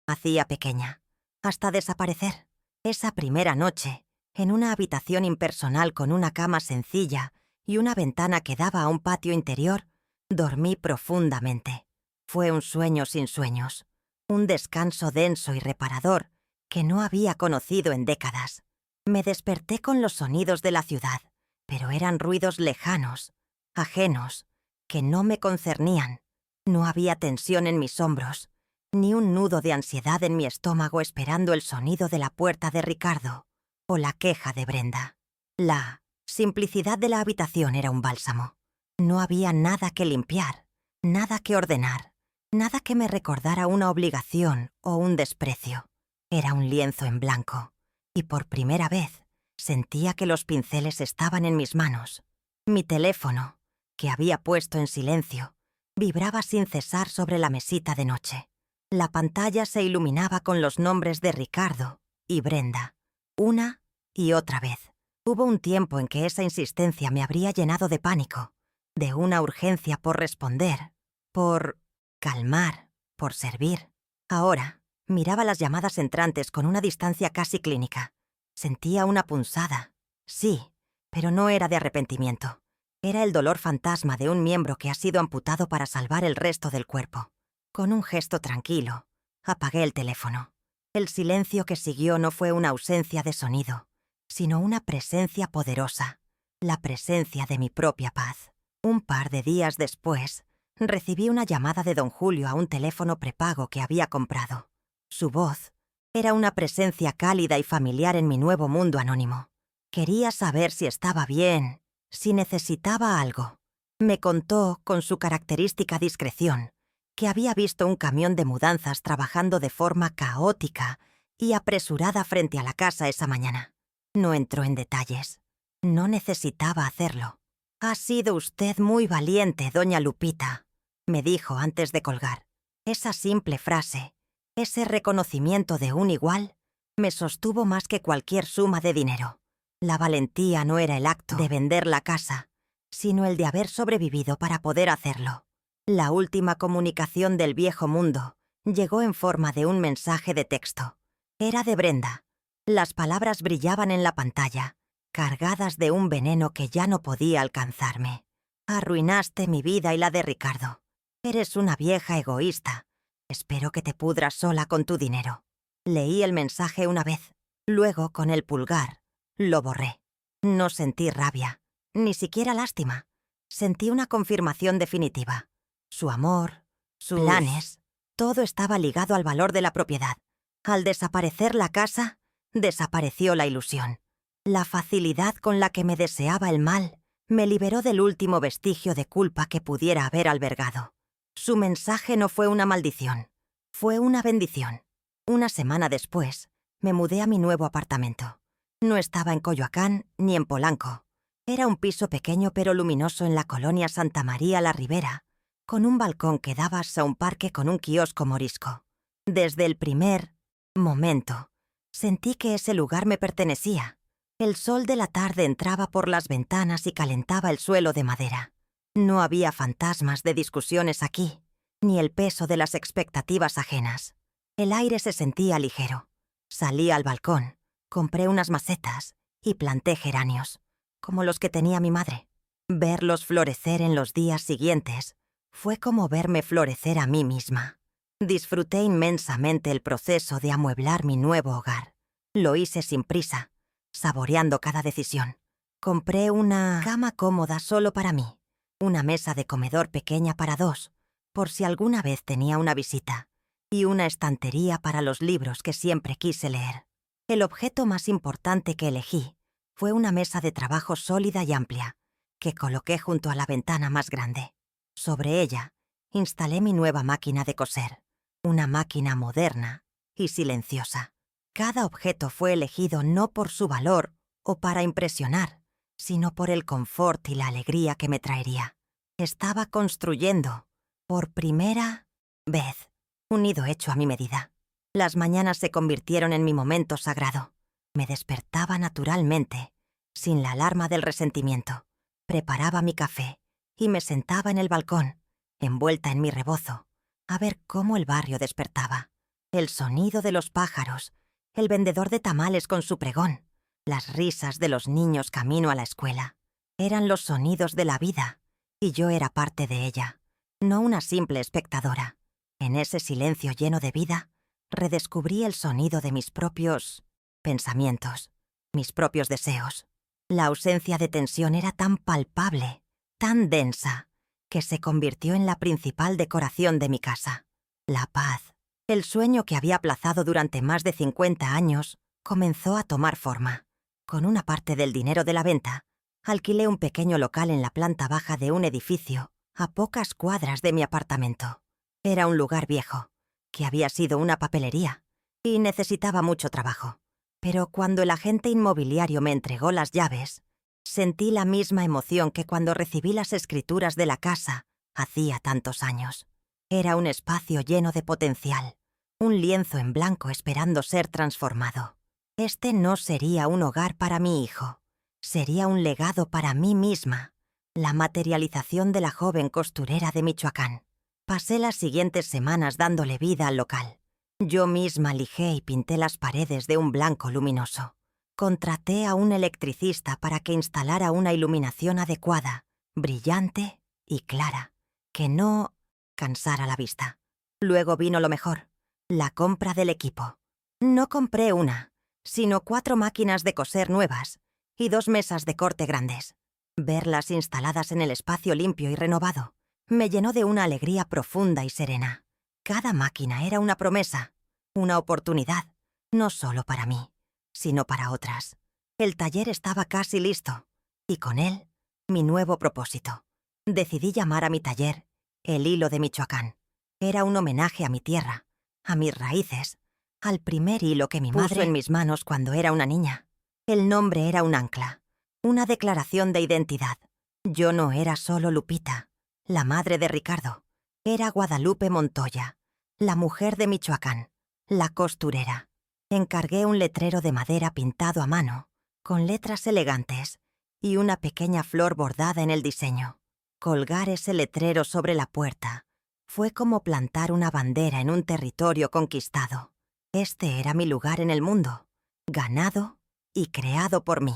hacía pequeña, hasta desaparecer. Esa primera noche, en una habitación impersonal con una cama sencilla y una ventana que daba a un patio interior, dormí profundamente. Fue un sueño sin sueños, un descanso denso y reparador que no había conocido en décadas. Me desperté con los sonidos de la ciudad, pero eran ruidos lejanos, ajenos, que no me concernían. No había tensión en mis hombros, ni un nudo de ansiedad en mi estómago esperando el sonido de la puerta de Ricardo o la queja de Brenda. La simplicidad de la habitación era un bálsamo. No había nada que limpiar, nada que ordenar, nada que me recordara una obligación o un desprecio. Era un lienzo en blanco, y por primera vez sentía que los pinceles estaban en mis manos. Mi teléfono, que había puesto en silencio, vibraba sin cesar sobre la mesita de noche. La pantalla se iluminaba con los nombres de Ricardo y Brenda, una y otra vez. Hubo un tiempo en que esa insistencia me habría llenado de pánico, de una urgencia por responder, por calmar, por servir. Ahora, miraba las llamadas entrantes con una distancia casi clínica. Sentía una punzada, sí, pero no era de arrepentimiento. Era el dolor fantasma de un miembro que ha sido amputado para salvar el resto del cuerpo. Con un gesto tranquilo, apagué el teléfono. El silencio que siguió no fue una ausencia de sonido, sino una presencia poderosa, la presencia de mi propia paz. Un par de días después, recibí una llamada de don Julio a un teléfono prepago que había comprado. Su voz era una presencia cálida y familiar en mi nuevo mundo anónimo. Quería saber si estaba bien, si necesitaba algo. Me contó, con su característica discreción, que había visto un camión de mudanzas trabajando de forma caótica y apresurada frente a la casa esa mañana. No entró en detalles. No necesitaba hacerlo. «Ha sido usted muy valiente, doña Lupita», me dijo antes de colgar. Esa simple frase, ese reconocimiento de un igual, me sostuvo más que cualquier suma de dinero. La valentía no era el acto de vender la casa, sino el de haber sobrevivido para poder hacerlo. La última comunicación del viejo mundo llegó en forma de un mensaje de texto. Era de Brenda. Las palabras brillaban en la pantalla, cargadas de un veneno que ya no podía alcanzarme. «Arruinaste mi vida y la de Ricardo. Eres una vieja egoísta. Espero que te pudras sola con tu dinero». Leí el mensaje una vez, Luego, con el pulgar, lo borré. No sentí rabia, ni siquiera lástima. Sentí una confirmación definitiva. Su amor, sus planes, todo estaba ligado al valor de la propiedad. Al desaparecer la casa, desapareció la ilusión. La facilidad con la que me deseaba el mal me liberó del último vestigio de culpa que pudiera haber albergado. Su mensaje no fue una maldición, fue una bendición. Una semana después, me mudé a mi nuevo apartamento. No estaba en Coyoacán ni en Polanco. Era un piso pequeño pero luminoso en la colonia Santa María la Ribera, con un balcón que daba a un parque con un kiosco morisco. Desde el primer momento, sentí que ese lugar me pertenecía. El sol de la tarde entraba por las ventanas y calentaba el suelo de madera. No había fantasmas de discusiones aquí, ni el peso de las expectativas ajenas. El aire se sentía ligero. Salí al balcón, compré unas macetas y planté geranios, como los que tenía mi madre. Verlos florecer en los días siguientes fue como verme florecer a mí misma. Disfruté inmensamente el proceso de amueblar mi nuevo hogar. Lo hice sin prisa, saboreando cada decisión. Compré una cama cómoda solo para mí, una mesa de comedor pequeña para dos, por si alguna vez tenía una visita, y una estantería para los libros que siempre quise leer. El objeto más importante que elegí fue una mesa de trabajo sólida y amplia, que coloqué junto a la ventana más grande. Sobre ella, instalé mi nueva máquina de coser, una máquina moderna y silenciosa. Cada objeto fue elegido no por su valor o para impresionar, sino por el confort y la alegría que me traería. Estaba construyendo, por primera vez, un nido hecho a mi medida. Las mañanas se convirtieron en mi momento sagrado. Me despertaba naturalmente, sin la alarma del resentimiento. Preparaba mi café y me sentaba en el balcón, envuelta en mi rebozo, a ver cómo el barrio despertaba. El sonido de los pájaros, el vendedor de tamales con su pregón, las risas de los niños camino a la escuela. Eran los sonidos de la vida, y yo era parte de ella, no una simple espectadora. En ese silencio lleno de vida, redescubrí el sonido de mis propios pensamientos, mis propios deseos. La ausencia de tensión era tan palpable, tan densa, que se convirtió en la principal decoración de mi casa. La paz, el sueño que había aplazado durante más de 50 años, comenzó a tomar forma. Con una parte del dinero de la venta, alquilé un pequeño local en la planta baja de un edificio, a pocas cuadras de mi apartamento. Era un lugar viejo, que había sido una papelería, y necesitaba mucho trabajo. Pero cuando el agente inmobiliario me entregó las llaves, sentí la misma emoción que cuando recibí las escrituras de la casa hacía tantos años. Era un espacio lleno de potencial, un lienzo en blanco esperando ser transformado. Este no sería un hogar para mi hijo, sería un legado para mí misma, la materialización de la joven costurera de Michoacán. Pasé las siguientes semanas dándole vida al local. Yo misma lijé y pinté las paredes de un blanco luminoso. Contraté a un electricista para que instalara una iluminación adecuada, brillante y clara, que no cansara la vista. Luego vino lo mejor, la compra del equipo. No compré una, sino 4 máquinas de coser nuevas y 2 mesas de corte grandes. Verlas instaladas en el espacio limpio y renovado me llenó de una alegría profunda y serena. Cada máquina era una promesa, una oportunidad, no solo para mí, sino para otras. El taller estaba casi listo, y con él, mi nuevo propósito. Decidí llamar a mi taller El Hilo de Michoacán. Era un homenaje a mi tierra, a mis raíces, al primer hilo que mi madre puso en mis manos cuando era una niña. El nombre era un ancla, una declaración de identidad. Yo no era solo Lupita, la madre de Ricardo. Era Guadalupe Montoya, la mujer de Michoacán, la costurera. Encargué un letrero de madera pintado a mano, con letras elegantes y una pequeña flor bordada en el diseño. Colgar ese letrero sobre la puerta fue como plantar una bandera en un territorio conquistado. Este era mi lugar en el mundo, ganado y creado por mí.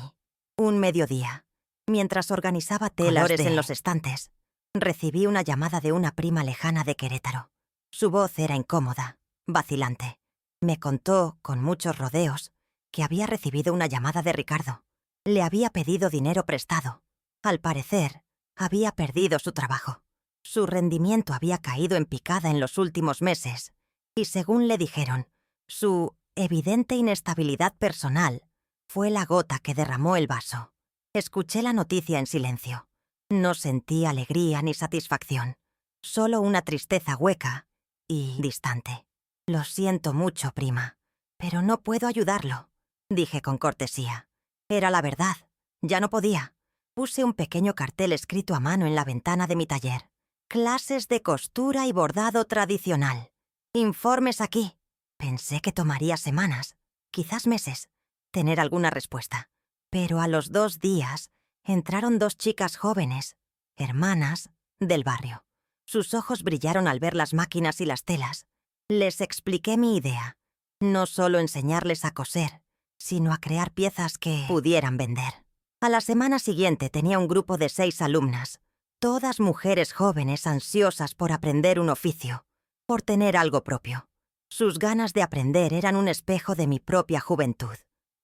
Un mediodía, mientras organizaba telas en los estantes, recibí una llamada de una prima lejana de Querétaro. Su voz era incómoda, vacilante. Me contó, con muchos rodeos, que había recibido una llamada de Ricardo. Le había pedido dinero prestado. Al parecer, había perdido su trabajo. Su rendimiento había caído en picada en los últimos meses y, según le dijeron, su evidente inestabilidad personal fue la gota que derramó el vaso. Escuché la noticia en silencio. No sentí alegría ni satisfacción, solo una tristeza hueca y distante. «Lo siento mucho, prima, pero no puedo ayudarlo», dije con cortesía. Era la verdad, ya no podía. Puse un pequeño cartel escrito a mano en la ventana de mi taller. «Clases de costura y bordado tradicional. Informes aquí». Pensé que tomaría semanas, quizás meses, tener alguna respuesta. Pero a los 2 días entraron 2 chicas jóvenes, hermanas, del barrio. Sus ojos brillaron al ver las máquinas y las telas. Les expliqué mi idea. No solo enseñarles a coser, sino a crear piezas que pudieran vender. A la semana siguiente tenía un grupo de 6 alumnas, todas mujeres jóvenes ansiosas por aprender un oficio, por tener algo propio. Sus ganas de aprender eran un espejo de mi propia juventud.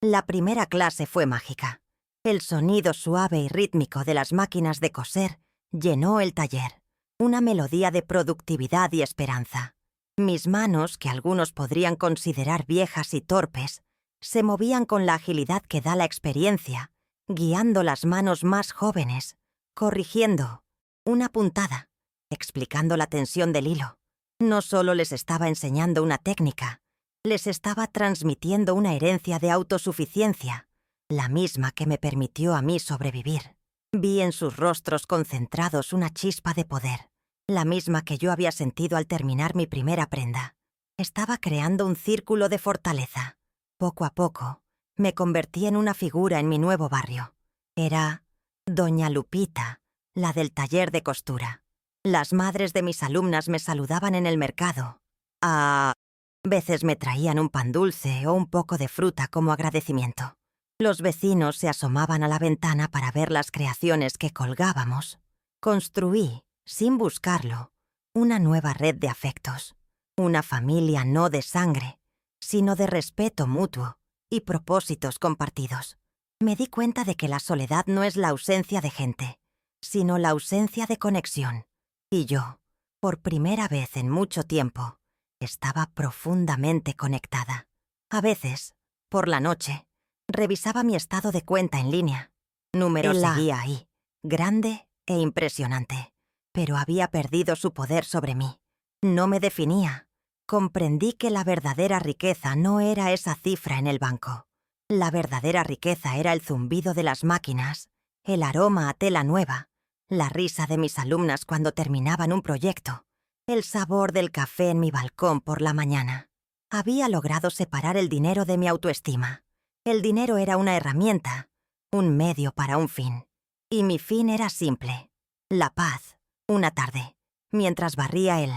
La primera clase fue mágica. El sonido suave y rítmico de las máquinas de coser llenó el taller, una melodía de productividad y esperanza. Mis manos, que algunos podrían considerar viejas y torpes, se movían con la agilidad que da la experiencia, guiando las manos más jóvenes, corrigiendo una puntada, explicando la tensión del hilo. No solo les estaba enseñando una técnica, les estaba transmitiendo una herencia de autosuficiencia, la misma que me permitió a mí sobrevivir. Vi en sus rostros concentrados una chispa de poder, la misma que yo había sentido al terminar mi primera prenda. Estaba creando un círculo de fortaleza. Poco a poco, me convertí en una figura en mi nuevo barrio. Era Doña Lupita, la del taller de costura. Las madres de mis alumnas me saludaban en el mercado. A veces me traían un pan dulce o un poco de fruta como agradecimiento. Los vecinos se asomaban a la ventana para ver las creaciones que colgábamos. Construí, sin buscarlo, una nueva red de afectos. Una familia no de sangre, sino de respeto mutuo y propósitos compartidos. Me di cuenta de que la soledad no es la ausencia de gente, sino la ausencia de conexión. Y yo, por primera vez en mucho tiempo, estaba profundamente conectada. A veces, por la noche, revisaba mi estado de cuenta en línea. Número seguía ahí, grande e impresionante, pero había perdido su poder sobre mí. No me definía. Comprendí que la verdadera riqueza no era esa cifra en el banco. La verdadera riqueza era el zumbido de las máquinas, el aroma a tela nueva, la risa de mis alumnas cuando terminaban un proyecto, el sabor del café en mi balcón por la mañana. Había logrado separar el dinero de mi autoestima. El dinero era una herramienta, un medio para un fin. Y mi fin era simple: la paz. Una tarde, mientras barría el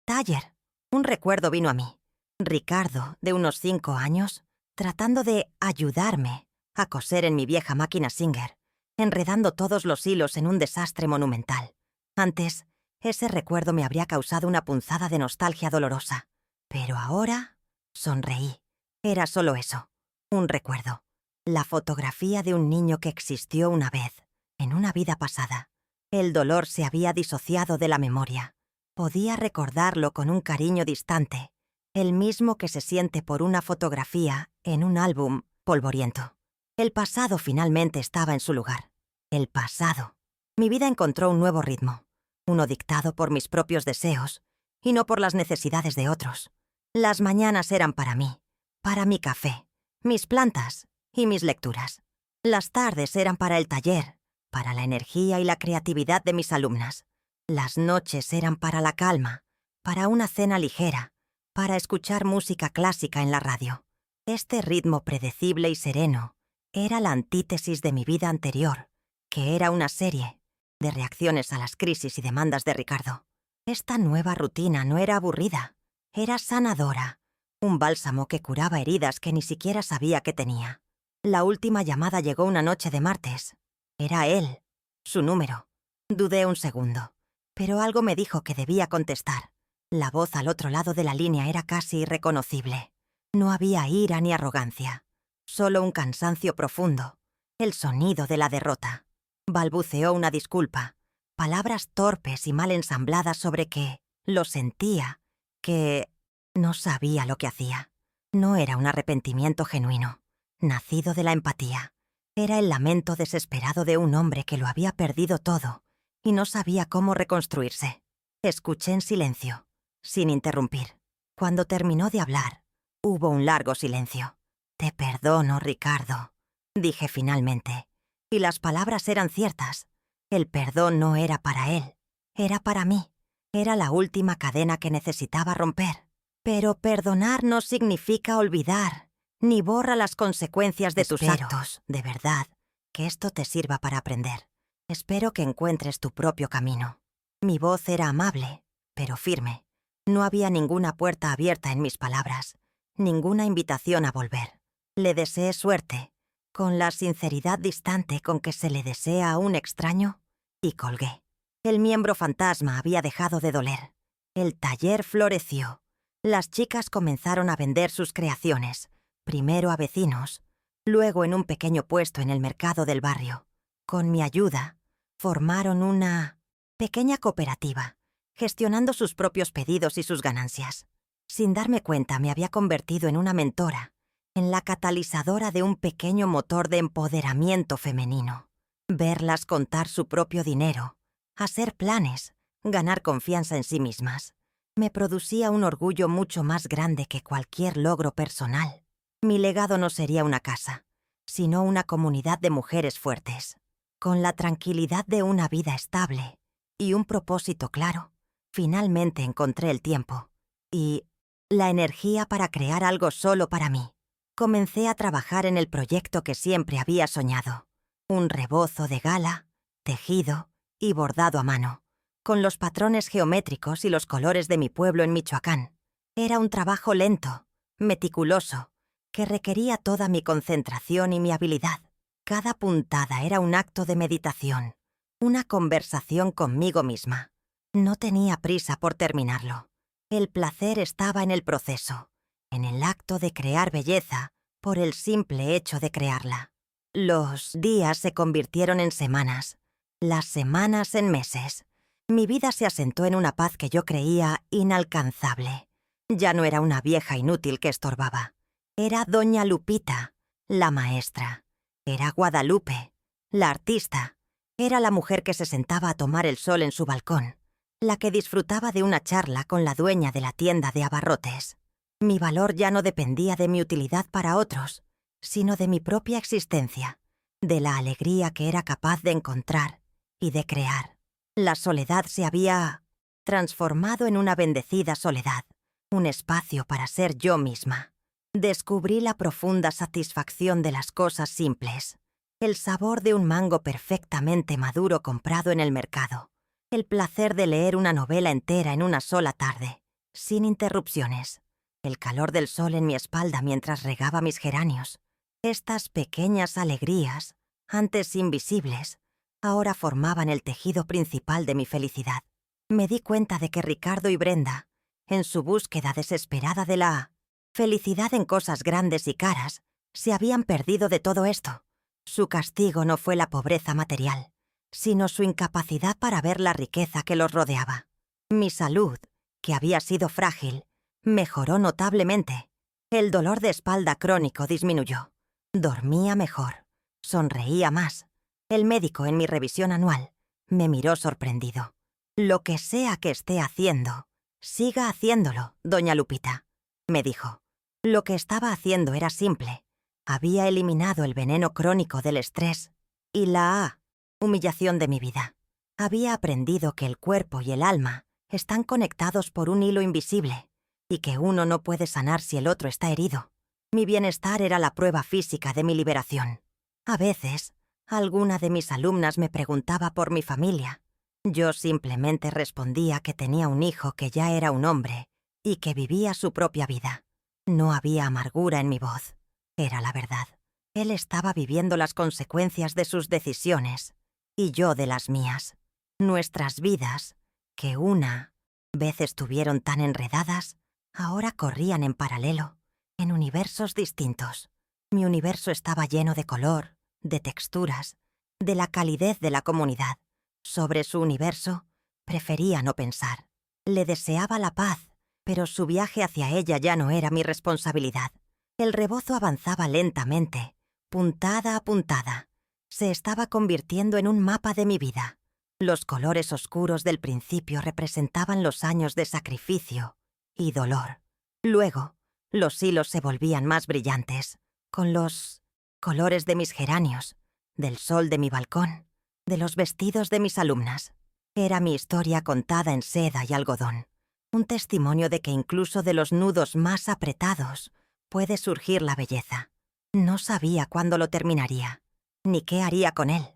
taller, un recuerdo vino a mí. Ricardo, de unos 5 años, tratando de ayudarme a coser en mi vieja máquina Singer, enredando todos los hilos en un desastre monumental. Antes, ese recuerdo me habría causado una punzada de nostalgia dolorosa. Pero ahora, sonreí. Era solo eso, un recuerdo. La fotografía de un niño que existió una vez, en una vida pasada. El dolor se había disociado de la memoria. Podía recordarlo con un cariño distante, el mismo que se siente por una fotografía en un álbum polvoriento. El pasado finalmente estaba en su lugar. El pasado. Mi vida encontró un nuevo ritmo, uno dictado por mis propios deseos y no por las necesidades de otros. Las mañanas eran para mí, para mi café, mis plantas y mis lecturas. Las tardes eran para el taller, para la energía y la creatividad de mis alumnas. Las noches eran para la calma, para una cena ligera, para escuchar música clásica en la radio. Este ritmo predecible y sereno era la antítesis de mi vida anterior, que era una serie de reacciones a las crisis y demandas de Ricardo. Esta nueva rutina no era aburrida, era sanadora, un bálsamo que curaba heridas que ni siquiera sabía que tenía. La última llamada llegó una noche de martes. Era él, su número. Dudé un segundo, pero algo me dijo que debía contestar. La voz al otro lado de la línea era casi irreconocible. No había ira ni arrogancia, Solo un cansancio profundo, el sonido de la derrota. Balbuceó una disculpa, palabras torpes y mal ensambladas sobre que lo sentía, que no sabía lo que hacía. No era un arrepentimiento genuino, nacido de la empatía. Era el lamento desesperado de un hombre que lo había perdido todo y no sabía cómo reconstruirse. Escuché en silencio, sin interrumpir. Cuando terminó de hablar, hubo un largo silencio. «Te perdono, Ricardo», dije finalmente. Y las palabras eran ciertas. El perdón no era para él, era para mí. Era la última cadena que necesitaba romper. Pero perdonar no significa olvidar, ni borra las consecuencias de tus actos. De verdad, que esto te sirva para aprender. Espero que encuentres tu propio camino. Mi voz era amable, pero firme. No había ninguna puerta abierta en mis palabras, ninguna invitación a volver. Le deseé suerte, con la sinceridad distante con que se le desea a un extraño, y colgué. El miembro fantasma había dejado de doler. El taller floreció. Las chicas comenzaron a vender sus creaciones, primero a vecinos, luego en un pequeño puesto en el mercado del barrio. Con mi ayuda, formaron una pequeña cooperativa, gestionando sus propios pedidos y sus ganancias. Sin darme cuenta, me había convertido en una mentora, en la catalizadora de un pequeño motor de empoderamiento femenino. Verlas contar su propio dinero, hacer planes, ganar confianza en sí mismas, me producía un orgullo mucho más grande que cualquier logro personal. Mi legado no sería una casa, sino una comunidad de mujeres fuertes, con la tranquilidad de una vida estable y un propósito claro. Finalmente encontré el tiempo y la energía para crear algo solo para mí. Comencé a trabajar en el proyecto que siempre había soñado. Un rebozo de gala, tejido y bordado a mano, con los patrones geométricos y los colores de mi pueblo en Michoacán. Era un trabajo lento, meticuloso, que requería toda mi concentración y mi habilidad. Cada puntada era un acto de meditación, una conversación conmigo misma. No tenía prisa por terminarlo. El placer estaba en el proceso, en el acto de crear belleza por el simple hecho de crearla. Los días se convirtieron en semanas, las semanas en meses. Mi vida se asentó en una paz que yo creía inalcanzable. Ya no era una vieja inútil que estorbaba. Era Doña Lupita, la maestra. Era Guadalupe, la artista. Era la mujer que se sentaba a tomar el sol en su balcón, la que disfrutaba de una charla con la dueña de la tienda de abarrotes. Mi valor ya no dependía de mi utilidad para otros, sino de mi propia existencia, de la alegría que era capaz de encontrar y de crear. La soledad se había transformado en una bendecida soledad, un espacio para ser yo misma. Descubrí la profunda satisfacción de las cosas simples, el sabor de un mango perfectamente maduro comprado en el mercado, el placer de leer una novela entera en una sola tarde, sin interrupciones, el calor del sol en mi espalda mientras regaba mis geranios. Estas pequeñas alegrías, antes invisibles, ahora formaban el tejido principal de mi felicidad. Me di cuenta de que Ricardo y Brenda, en su búsqueda desesperada de la felicidad en cosas grandes y caras, se habían perdido de todo esto. Su castigo no fue la pobreza material, sino su incapacidad para ver la riqueza que los rodeaba. Mi salud, que había sido frágil, mejoró notablemente. El dolor de espalda crónico disminuyó. Dormía mejor. Sonreía más. El médico, en mi revisión anual, me miró sorprendido. «Lo que sea que esté haciendo, siga haciéndolo, doña Lupita», me dijo. Lo que estaba haciendo era simple. Había eliminado el veneno crónico del estrés y la humillación de mi vida. Había aprendido que el cuerpo y el alma están conectados por un hilo invisible y que uno no puede sanar si el otro está herido. Mi bienestar era la prueba física de mi liberación. A veces, alguna de mis alumnas me preguntaba por mi familia. Yo simplemente respondía que tenía un hijo que ya era un hombre y que vivía su propia vida. No había amargura en mi voz. Era la verdad. Él estaba viviendo las consecuencias de sus decisiones y yo de las mías. Nuestras vidas, que una vez estuvieron tan enredadas, ahora corrían en paralelo, en universos distintos. Mi universo estaba lleno de color, de texturas, de la calidez de la comunidad. Sobre su universo, prefería no pensar. Le deseaba la paz, pero su viaje hacia ella ya no era mi responsabilidad. El rebozo avanzaba lentamente, puntada a puntada. Se estaba convirtiendo en un mapa de mi vida. Los colores oscuros del principio representaban los años de sacrificio y dolor. Luego, los hilos se volvían más brillantes, con los colores de mis geranios, del sol de mi balcón, de los vestidos de mis alumnas. Era mi historia contada en seda y algodón, un testimonio de que incluso de los nudos más apretados puede surgir la belleza. No sabía cuándo lo terminaría, ni qué haría con él.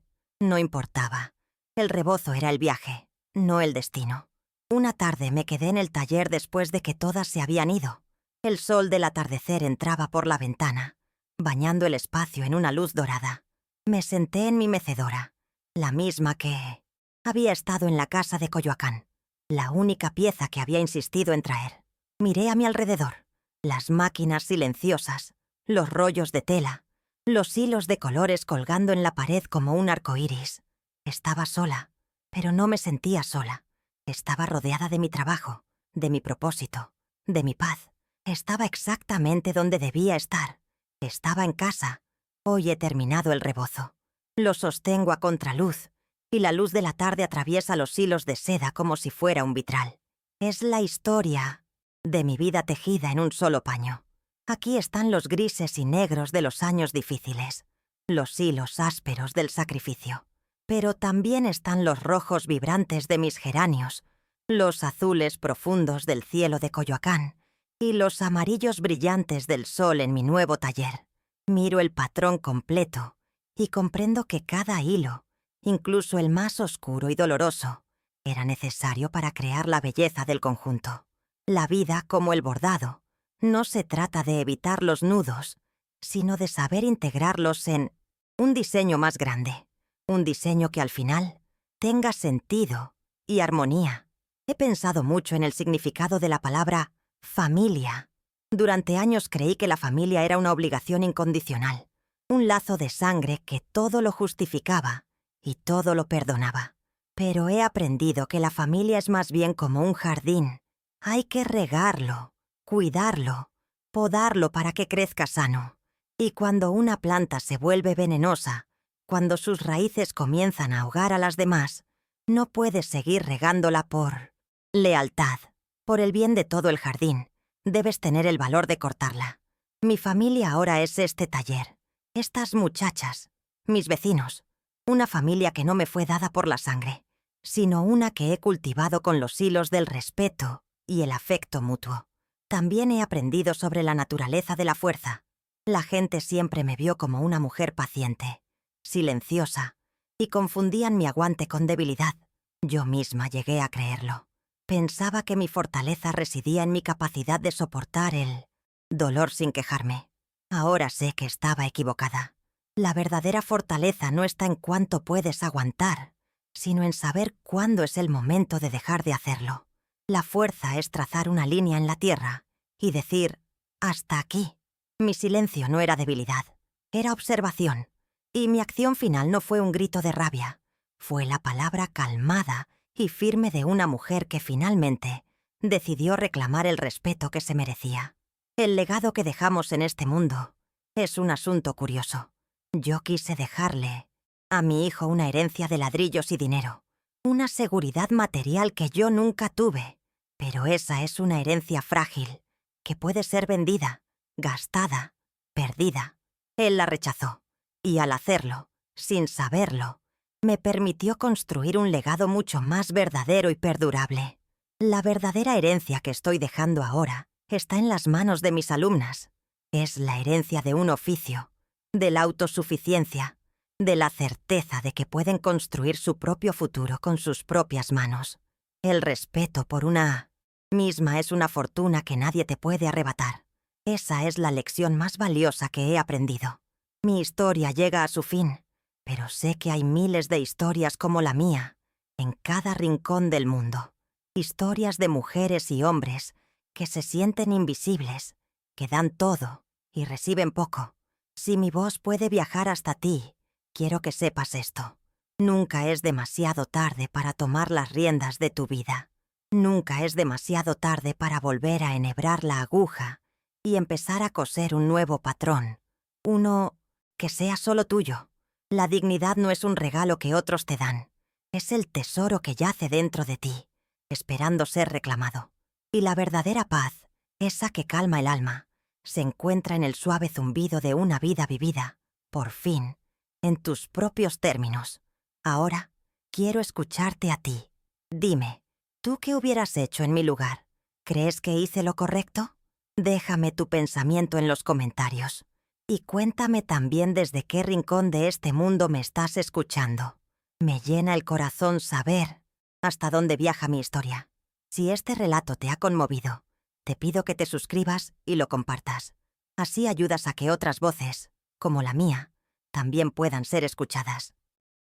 No importaba. El rebozo era el viaje, no el destino. Una tarde me quedé en el taller después de que todas se habían ido. El sol del atardecer entraba por la ventana, bañando el espacio en una luz dorada. Me senté en mi mecedora, la misma que había estado en la casa de Coyoacán, la única pieza que había insistido en traer. Miré a mi alrededor, las máquinas silenciosas, los rollos de tela, los hilos de colores colgando en la pared como un arco iris. Estaba sola, pero no me sentía sola. Estaba rodeada de mi trabajo, de mi propósito, de mi paz. Estaba exactamente donde debía estar. Estaba en casa. Hoy he terminado el rebozo. Lo sostengo a contraluz, y la luz de la tarde atraviesa los hilos de seda como si fuera un vitral. Es la historia de mi vida tejida en un solo paño. Aquí están los grises y negros de los años difíciles, los hilos ásperos del sacrificio. Pero también están los rojos vibrantes de mis geranios, los azules profundos del cielo de Coyoacán y los amarillos brillantes del sol en mi nuevo taller. Miro el patrón completo y comprendo que cada hilo, incluso el más oscuro y doloroso, era necesario para crear la belleza del conjunto. La vida, como el bordado, no se trata de evitar los nudos, sino de saber integrarlos en un diseño más grande. Un diseño que al final tenga sentido y armonía. He pensado mucho en el significado de la palabra familia. Durante años creí que la familia era una obligación incondicional, un lazo de sangre que todo lo justificaba y todo lo perdonaba. Pero he aprendido que la familia es más bien como un jardín. Hay que regarlo, cuidarlo, podarlo para que crezca sano. Y cuando una planta se vuelve venenosa, cuando sus raíces comienzan a ahogar a las demás, no puedes seguir regándola por lealtad. Por el bien de todo el jardín, debes tener el valor de cortarla. Mi familia ahora es este taller, estas muchachas, mis vecinos. Una familia que no me fue dada por la sangre, sino una que he cultivado con los hilos del respeto y el afecto mutuo. También he aprendido sobre la naturaleza de la fuerza. La gente siempre me vio como una mujer paciente, silenciosa, y confundían mi aguante con debilidad. Yo misma llegué a creerlo. Pensaba que mi fortaleza residía en mi capacidad de soportar el dolor sin quejarme. Ahora sé que estaba equivocada. La verdadera fortaleza no está en cuánto puedes aguantar, sino en saber cuándo es el momento de dejar de hacerlo. La fuerza es trazar una línea en la tierra y decir, hasta aquí. Mi silencio no era debilidad, era observación. Y mi acción final no fue un grito de rabia, fue la palabra calmada y firme de una mujer que finalmente decidió reclamar el respeto que se merecía. El legado que dejamos en este mundo es un asunto curioso. Yo quise dejarle a mi hijo una herencia de ladrillos y dinero, una seguridad material que yo nunca tuve, pero esa es una herencia frágil, que puede ser vendida, gastada, perdida. Él la rechazó. Y al hacerlo, sin saberlo, me permitió construir un legado mucho más verdadero y perdurable. La verdadera herencia que estoy dejando ahora está en las manos de mis alumnas. Es la herencia de un oficio, de la autosuficiencia, de la certeza de que pueden construir su propio futuro con sus propias manos. El respeto por una misma es una fortuna que nadie te puede arrebatar. Esa es la lección más valiosa que he aprendido. Mi historia llega a su fin, pero sé que hay miles de historias como la mía en cada rincón del mundo. Historias de mujeres y hombres que se sienten invisibles, que dan todo y reciben poco. Si mi voz puede viajar hasta ti, quiero que sepas esto. Nunca es demasiado tarde para tomar las riendas de tu vida. Nunca es demasiado tarde para volver a enhebrar la aguja y empezar a coser un nuevo patrón. Uno que sea solo tuyo. La dignidad no es un regalo que otros te dan. Es el tesoro que yace dentro de ti, esperando ser reclamado. Y la verdadera paz, esa que calma el alma, se encuentra en el suave zumbido de una vida vivida, por fin, en tus propios términos. Ahora, quiero escucharte a ti. Dime, ¿tú qué hubieras hecho en mi lugar? ¿Crees que hice lo correcto? Déjame tu pensamiento en los comentarios. Y cuéntame también desde qué rincón de este mundo me estás escuchando. Me llena el corazón saber hasta dónde viaja mi historia. Si este relato te ha conmovido, te pido que te suscribas y lo compartas. Así ayudas a que otras voces, como la mía, también puedan ser escuchadas.